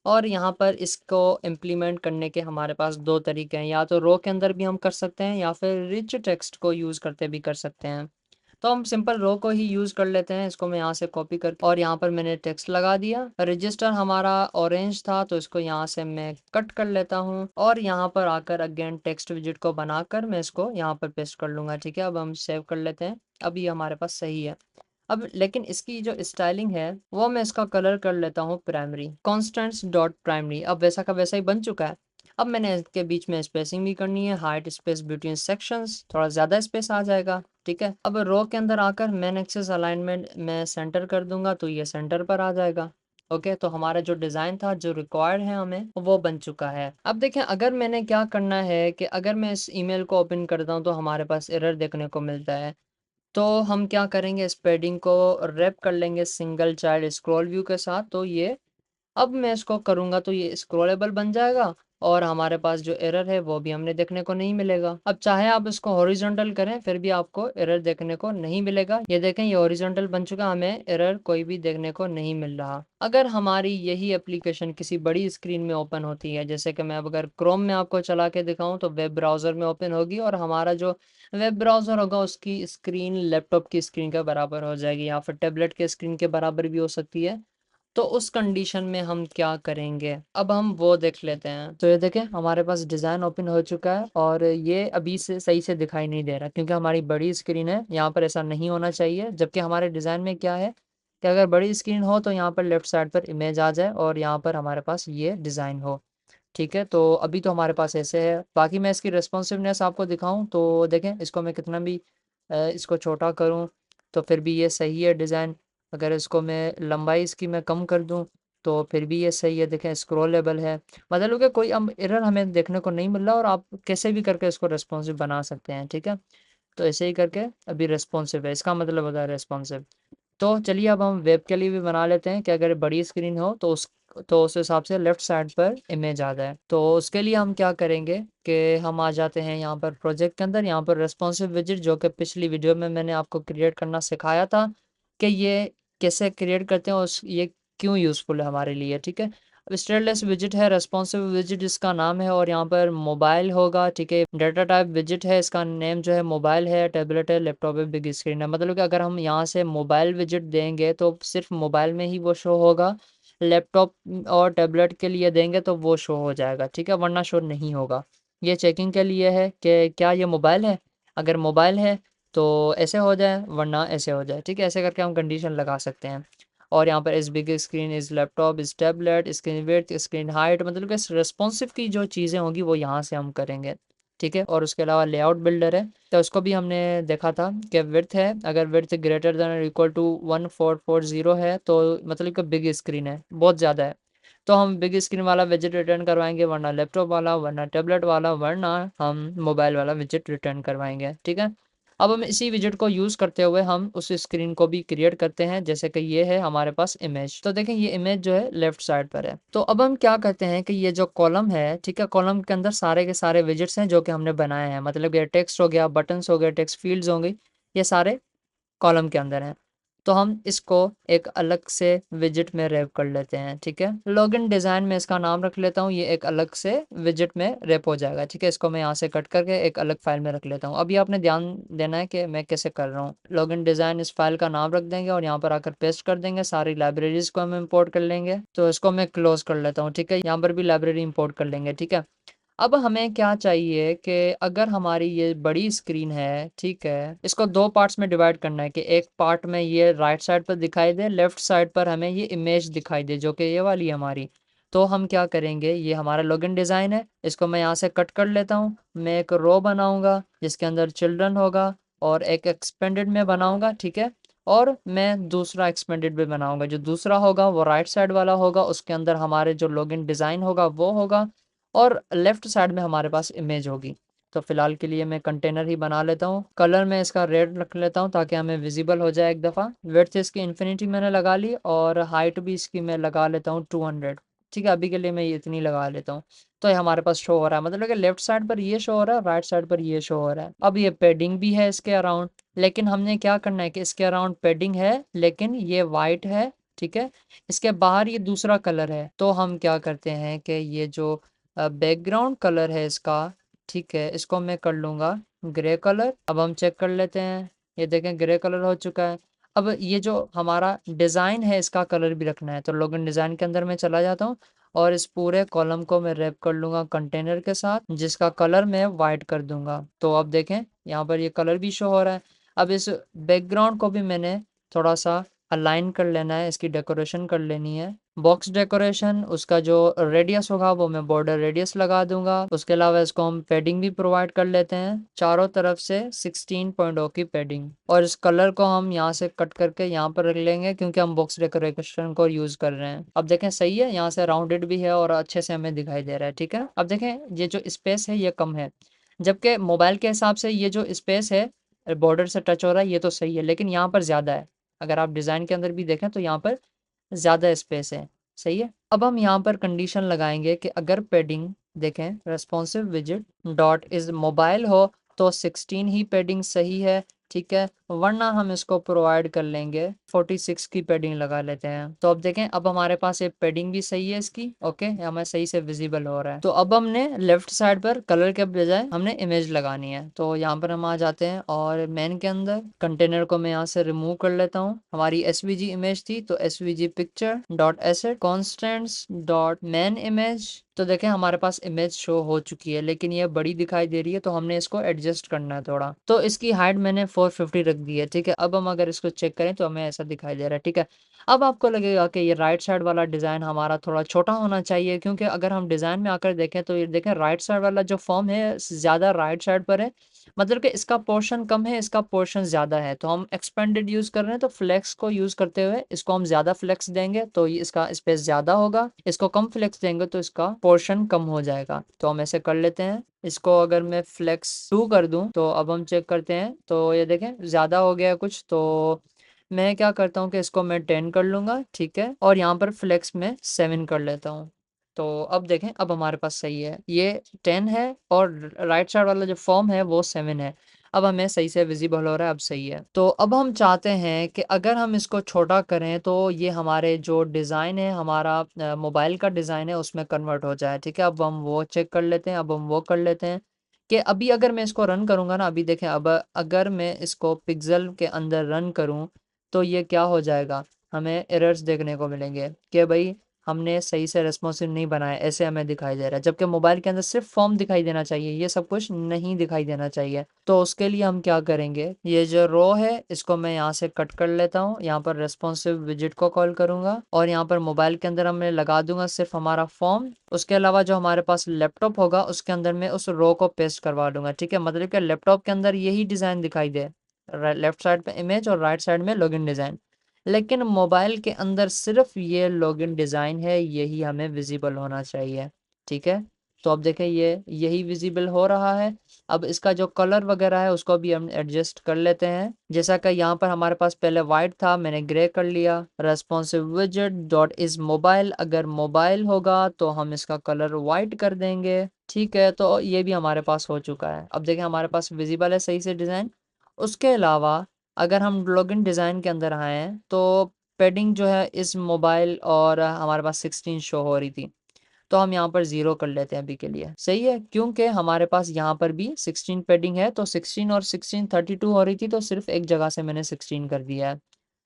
और यहाँ पर इसको इम्प्लीमेंट करने के हमारे पास दो तरीके हैं, या तो रो के अंदर भी हम कर सकते हैं या फिर रिच टेक्स्ट को यूज़ करते भी कर सकते हैं। तो हम सिंपल रो को ही यूज़ कर लेते हैं। इसको मैं यहाँ से कॉपी कर और यहाँ पर मैंने टेक्स्ट लगा दिया। रजिस्टर हमारा ऑरेंज था तो इसको यहाँ से मैं कट कर लेता हूँ और यहाँ पर आकर अगेन टेक्स्ट विजिट को बनाकर मैं इसको यहाँ पर पेस्ट कर लूँगा। ठीक है, अब हम सेव कर लेते हैं। अब ये हमारे पास सही है। अब लेकिन इसकी जो स्टाइलिंग है वो मैं इसका कलर कर लेता हूँ प्राइमरी, कॉन्स्टेंट्स डॉट प्राइमरी। अब वैसा का वैसा ही बन चुका है। अब मैंने इसके बीच में स्पेसिंग भी करनी है, हाइट स्पेस बिटवीन सेक्शंस, थोड़ा ज़्यादा स्पेस आ जाएगा। ठीक है, अब रो के अंदर आकर मैन एक्सिस अलाइनमेंट में सेंटर कर दूंगा तो ये सेंटर पर आ जाएगा। ओके, तो हमारा जो डिज़ाइन था जो रिक्वायर्ड है हमें वो बन चुका है। अब देखें, अगर मैंने क्या करना है कि अगर मैं इस ईमेल को ओपन करता हूँ तो हमारे पास एरर देखने को मिलता है। तो हम क्या करेंगे, इस पैडिंग को रैप कर लेंगे सिंगल चाइल्ड स्क्रॉल व्यू के साथ। तो ये अब मैं इसको करूँगा तो ये स्क्रॉलेबल बन जाएगा और हमारे पास जो एरर है वो भी हमने देखने को नहीं मिलेगा। अब चाहे आप इसको हॉरिजॉन्टल करें फिर भी आपको एरर देखने को नहीं मिलेगा। ये देखें, ये हॉरिजॉन्टल बन चुका, हमें एरर कोई भी देखने को नहीं मिल रहा। अगर हमारी यही एप्लीकेशन किसी बड़ी स्क्रीन में ओपन होती है, जैसे कि मैं अब अगर क्रोम में आपको चला के दिखाऊं तो वेब ब्राउज़र में ओपन होगी और हमारा जो वेब ब्राउज़र होगा उसकी स्क्रीन लैपटॉप की स्क्रीन के बराबर हो जाएगी या फिर टैबलेट के स्क्रीन के बराबर भी हो सकती है। तो उस कंडीशन में हम क्या करेंगे, अब हम वो देख लेते हैं। तो ये देखें, हमारे पास डिज़ाइन ओपन हो चुका है और ये अभी से सही से दिखाई नहीं दे रहा क्योंकि हमारी बड़ी स्क्रीन है। यहाँ पर ऐसा नहीं होना चाहिए, जबकि हमारे डिज़ाइन में क्या है कि अगर बड़ी स्क्रीन हो तो यहाँ पर लेफ़्ट साइड पर इमेज आ जाए और यहाँ पर हमारे पास ये डिज़ाइन हो। ठीक है, तो अभी तो हमारे पास ऐसे है। बाकी मैं इसकी रेस्पॉन्सिवनेस आपको दिखाऊं तो देखें, इसको मैं कितना भी इसको छोटा करूं तो फिर भी ये सही है डिज़ाइन। अगर इसको मैं लंबाई इसकी मैं कम कर दूं तो फिर भी ये सही है। देखें, स्क्रॉलेबल है। मतलब कि कोई अब एरर हमें देखने को नहीं मिल रहा और आप कैसे भी करके इसको रेस्पॉन्सिव बना सकते हैं। ठीक है, तो ऐसे ही करके अभी रेस्पॉन्सिव है, इसका मतलब होता है रेस्पॉन्सिव। तो चलिए अब हम वेब के लिए भी बना लेते हैं कि अगर बड़ी स्क्रीन हो तो उस हिसाब से लेफ़्ट साइड पर इमेज आ जाए। तो उसके लिए हम क्या करेंगे कि हम आ जाते हैं यहाँ पर प्रोजेक्ट के अंदर, यहाँ पर रेस्पॉन्सिव विजिट जो कि पिछली वीडियो में मैंने आपको क्रिएट करना सिखाया था कि ये कैसे क्रिएट करते हैं और ये क्यों यूज़फुल है हमारे लिए। ठीक है, अब स्टेटलेस विजिट है, रेस्पॉन्सिव विजिट इसका नाम है और यहाँ पर मोबाइल होगा। ठीक है, डाटा टाइप विजिट है, इसका नेम जो है मोबाइल है, टैबलेट है, लैपटॉप है, बिग स्क्रीन है। मतलब कि अगर हम यहाँ से मोबाइल विजिट देंगे तो सिर्फ मोबाइल में ही वो शो होगा, लैपटॉप और टैबलेट के लिए देंगे तो वो शो हो जाएगा। ठीक है, वरना शो नहीं होगा। ये चेकिंग के लिए है कि क्या ये मोबाइल है, अगर मोबाइल है तो ऐसे हो जाए वरना ऐसे हो जाए। ठीक है, ऐसे करके हम कंडीशन लगा सकते हैं। और यहाँ पर इस बिग स्क्रीन, इस लैपटॉप, इस tablet, screen width, screen height, मतलब कि रिस्पॉन्सिव की जो चीज़ें होंगी वो यहाँ से हम करेंगे। ठीक है, और उसके अलावा लेआउट बिल्डर है तो उसको भी हमने देखा था कि विड्थ है, अगर width greater than equal to 1440 है तो मतलब कि बिग स्क्रीन है, बहुत ज़्यादा है। तो हम बिग स्क्रीन वाला विजिट रिटर्न करवाएंगे, वरना लैपटॉप वाला, वरना टैबलेट वाला, वरना हम मोबाइल वाला विजिट रिटर्न करवाएंगे। ठीक है, अब हम इसी विजिट को यूज़ करते हुए हम उस स्क्रीन को भी क्रिएट करते हैं, जैसे कि ये है हमारे पास इमेज। तो देखें, ये इमेज जो है लेफ्ट साइड पर है। तो अब हम क्या करते हैं कि ये जो कॉलम है, ठीक है, कॉलम के अंदर सारे के सारे विजिट्स हैं जो कि हमने बनाए हैं, मतलब कि टेक्स्ट हो गया, बटन्स हो गए, टेक्स्ट फील्ड्स होंगे, ये सारे कॉलम के अंदर हैं। तो हम इसको एक अलग से विजिट में रैप कर लेते हैं। ठीक है, लॉगिन डिज़ाइन में इसका नाम रख लेता हूँ, ये एक अलग से विजिट में रैप हो जाएगा। ठीक है, इसको मैं यहाँ से कट करके एक अलग फाइल में रख लेता हूँ। अभी आपने ध्यान देना है कि मैं कैसे कर रहा हूँ। लॉगिन डिज़ाइन इस फाइल का नाम रख देंगे और यहाँ पर आकर पेस्ट कर देंगे, सारी लाइब्रेरीज को हम इम्पोर्ट कर लेंगे। तो इसको मैं क्लोज कर लेता हूँ। ठीक है, यहाँ पर भी लाइब्रेरी इम्पोर्ट कर लेंगे। ठीक है, अब हमें क्या चाहिए कि अगर हमारी ये बड़ी स्क्रीन है, ठीक है, इसको दो पार्ट्स में डिवाइड करना है कि एक पार्ट में ये राइट साइड पर दिखाई दे, लेफ्ट साइड पर हमें ये इमेज दिखाई दे जो कि ये वाली है हमारी। तो हम क्या करेंगे, ये हमारा लॉगिन डिज़ाइन है, इसको मैं यहाँ से कट कर लेता हूँ। मैं एक रो बनाऊँगा जिसके अंदर चिल्ड्रन होगा और एक एक्सपेंडेड में बनाऊँगा। ठीक है, और मैं दूसरा एक्सपेंडेड में बनाऊँगा, जो दूसरा होगा वो राइट साइड वाला होगा, उसके अंदर हमारे जो लॉगिन डिज़ाइन होगा वो होगा और लेफ्ट साइड में हमारे पास इमेज होगी। तो फिलहाल के लिए मैं कंटेनर ही बना लेता हूँ। कलर में इसका रेड रख लेता हूँ ताकि हमें विजिबल हो जाए एक दफ़ा। विड्थ इसकी इन्फिनिटी मैंने लगा ली और हाइट भी इसकी मैं लगा लेता हूँ 200। ठीक है, अभी के लिए मैं ये इतनी लगा लेता हूँ। तो ये हमारे पास शो हो रहा है, मतलब कि लेफ्ट साइड पर ये शो हो रहा है, राइट साइड पर ये शो हो रहा है। अब ये पेडिंग भी है इसके अराउंड, लेकिन हमने क्या करना है कि इसके अराउंड पेडिंग है लेकिन ये वाइट है, ठीक है। इसके बाहर ये दूसरा कलर है, तो हम क्या करते हैं कि ये जो बैकग्राउंड कलर है इसका, ठीक है, इसको मैं कर लूँगा ग्रे कलर। अब हम चेक कर लेते हैं, ये देखें ग्रे कलर हो चुका है। अब ये जो हमारा डिज़ाइन है इसका कलर भी रखना है, तो लोगन डिज़ाइन के अंदर मैं चला जाता हूँ और इस पूरे कॉलम को मैं रैप कर लूँगा कंटेनर के साथ, जिसका कलर मैं वाइट कर दूंगा। तो अब देखें यहाँ पर ये कलर भी शो हो रहा है। अब इस बैकग्राउंड को भी मैंने थोड़ा सा अलाइन कर लेना है, इसकी डेकोरेशन कर लेनी है। बॉक्स डेकोरेशन, उसका जो रेडियस होगा वो मैं बॉर्डर रेडियस लगा दूंगा। उसके अलावा इसको हम पैडिंग भी प्रोवाइड कर लेते हैं, चारों तरफ से 16.0 की पैडिंग। और इस कलर को हम यहाँ से कट करके यहाँ पर रख लेंगे, क्योंकि हम बॉक्स डेकोरेशन को यूज कर रहे हैं। अब देखें सही है, यहाँ से राउंडेड भी है और अच्छे से हमें दिखाई दे रहा है, ठीक है। अब देखें ये जो स्पेस है ये कम है, जबकि मोबाइल के हिसाब से ये जो स्पेस है बॉर्डर से टच हो रहा है ये तो सही है, लेकिन यहाँ पर ज़्यादा है। अगर आप डिज़ाइन के अंदर भी देखें तो यहाँ पर ज़्यादा स्पेस है, सही है। अब हम यहाँ पर कंडीशन लगाएंगे कि अगर पैडिंग देखें responsive visit dot is mobile हो तो 16 ही पैडिंग सही है, ठीक है, वरना हम इसको प्रोवाइड कर लेंगे 46 की पैडिंग लगा लेते हैं। तो अब देखें अब हमारे पास एक पैडिंग भी सही है इसकी, ओके, हमें सही से विजिबल हो रहा है। तो अब हमने लेफ्ट साइड पर कलर के बजाय हमने इमेज लगानी है, तो यहाँ पर हम आ जाते हैं और मेन के अंदर कंटेनर को मैं यहाँ से रिमूव कर लेता हूँ। हमारी एसवीजी इमेज थी, तो SVG picture dot asset constants dot main image. तो देखें हमारे पास इमेज शो हो चुकी है, लेकिन ये बड़ी दिखाई दे रही है, तो हमने इसको एडजस्ट करना है थोड़ा। तो इसकी हाइट मैंने 450 रख दी है, ठीक है। अब हम अगर इसको चेक करें तो हमें ऐसा दिखाई दे रहा है, ठीक है। अब आपको लगेगा कि ये राइट साइड वाला डिज़ाइन हमारा थोड़ा छोटा होना चाहिए, क्योंकि अगर हम डिज़ाइन में आकर देखें तो ये देखें राइट साइड वाला जो फॉर्म है ज़्यादा राइट साइड पर है, मतलब कि इसका पोर्शन कम है, इसका पोर्शन ज़्यादा है। तो हम एक्सपेंडेड यूज़ कर रहे हैं, तो फ्लेक्स को यूज़ करते हुए इसको हम ज़्यादा फ्लेक्स देंगे तो ये इसका स्पेस ज़्यादा होगा, इसको कम फ्लेक्स देंगे तो इसका पोर्शन कम हो जाएगा। तो हम ऐसे कर लेते हैं। इसको अगर मैं फ्लेक्स 2 कर दूं तो अब हम चेक करते हैं, तो ये देखें ज़्यादा हो गया कुछ। तो मैं क्या करता हूँ कि इसको मैं 10 कर लूँगा, ठीक है, और यहाँ पर फ्लेक्स में 7 कर लेता हूँ। तो अब देखें अब हमारे पास सही है, ये 10 है और राइट साइड वाला जो फॉर्म है वो 7 है। अब हमें सही से विजिबल हो रहा है, अब सही है। तो अब हम चाहते हैं कि अगर हम इसको छोटा करें तो ये हमारे जो डिज़ाइन है, हमारा मोबाइल का डिज़ाइन है, उसमें कन्वर्ट हो जाए, ठीक है। अब हम वो चेक कर लेते हैं, अब हम वो कर लेते हैं कि अभी अगर मैं इसको रन करूँगा ना, अभी देखें अब अगर मैं इसको पिक्सल के अंदर रन करूँ तो ये क्या हो जाएगा, हमें एरर्स देखने को मिलेंगे कि भाई हमने सही से रेस्पॉन्सिव नहीं बनाया, ऐसे हमें दिखाई दे रहा है। जबकि मोबाइल के अंदर सिर्फ फॉर्म दिखाई देना चाहिए, ये सब कुछ नहीं दिखाई देना चाहिए। तो उसके लिए हम क्या करेंगे, ये जो रो है इसको मैं यहाँ से कट कर लेता हूँ, यहाँ पर रेस्पॉन्सिव विजिट को कॉल करूंगा और यहाँ पर मोबाइल के अंदर हमें लगा दूंगा सिर्फ हमारा फॉर्म। उसके अलावा जो हमारे पास लैपटॉप होगा उसके अंदर मैं उस रो को पेस्ट करवा दूंगा, ठीक है। मतलब कि लैपटॉप के अंदर यही डिज़ाइन दिखाई दे, लेफ्ट साइड पे इमेज और राइट साइड में लॉगिन डिज़ाइन, लेकिन मोबाइल के अंदर सिर्फ ये लॉगिन डिज़ाइन है, यही हमें विजिबल होना चाहिए, ठीक है। तो अब देखें ये यही विजिबल हो रहा है। अब इसका जो कलर वगैरह है उसको भी हम एडजस्ट कर लेते हैं, जैसा कि यहाँ पर हमारे पास पहले वाइट था, मैंने ग्रे कर लिया। रेस्पॉन्सिव विजेट डॉट इज मोबाइल, अगर मोबाइल होगा तो हम इसका कलर वाइट कर देंगे, ठीक है। तो ये भी हमारे पास हो चुका है। अब देखें हमारे पास विजिबल है सही से डिज़ाइन। उसके अलावा अगर हम लॉगिन डिज़ाइन के अंदर आए तो पेडिंग जो है इस मोबाइल और हमारे पास 16 शो हो रही थी, तो हम यहाँ पर 0 कर लेते हैं अभी के लिए, सही है, क्योंकि हमारे पास यहाँ पर भी 16 पेडिंग है। तो 16 और 16 32 हो रही थी, तो सिर्फ एक जगह से मैंने 16 कर दिया है।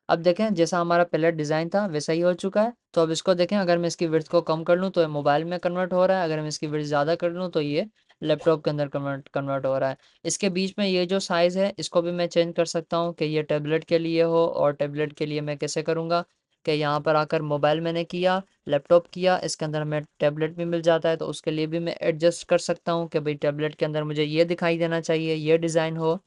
अब देखें जैसा हमारा पहले डिज़ाइन था वैसा ही हो चुका है। तो अब इसको देखें, अगर मैं इसकी विड्थ को कम कर लूँ तो ये मोबाइल में कन्वर्ट हो रहा है, अगर मैं इसकी विड्थ ज़्यादा कर लूँ तो ये लैपटॉप के अंदर कन्वर्ट हो रहा है। इसके बीच में ये जो साइज़ है इसको भी मैं चेंज कर सकता हूँ कि ये टैबलेट के लिए हो, और टैबलेट के लिए मैं कैसे करूँगा कि यहाँ पर आकर मोबाइल मैंने किया, लैपटॉप किया, इसके अंदर हमें टैबलेट भी मिल जाता है, तो उसके लिए भी मैं एडजस्ट कर सकता हूँ कि भाई टैबलेट के अंदर मुझे ये दिखाई देना चाहिए, ये डिज़ाइन हो।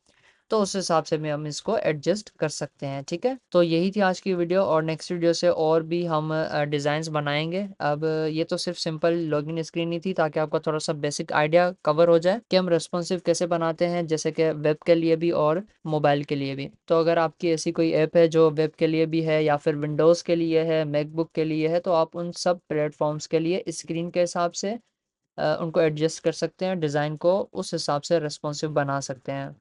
तो उस हिसाब से भी हम इसको एडजस्ट कर सकते हैं, ठीक है। तो यही थी आज की वीडियो, और नेक्स्ट वीडियो से और भी हम डिज़ाइंस बनाएंगे। अब ये तो सिर्फ सिंपल लॉगिन स्क्रीन ही थी, ताकि आपका थोड़ा सा बेसिक आइडिया कवर हो जाए कि हम रेस्पॉन्सिव कैसे बनाते हैं, जैसे कि वेब के लिए भी और मोबाइल के लिए भी। तो अगर आपकी ऐसी कोई ऐप है जो वेब के लिए भी है, या फिर विंडोज़ के लिए है, मैकबुक के लिए है, तो आप उन सब प्लेटफॉर्म्स के लिए स्क्रीन के हिसाब से उनको एडजस्ट कर सकते हैं, डिज़ाइन को उस हिसाब से रेस्पॉन्सिव बना सकते हैं।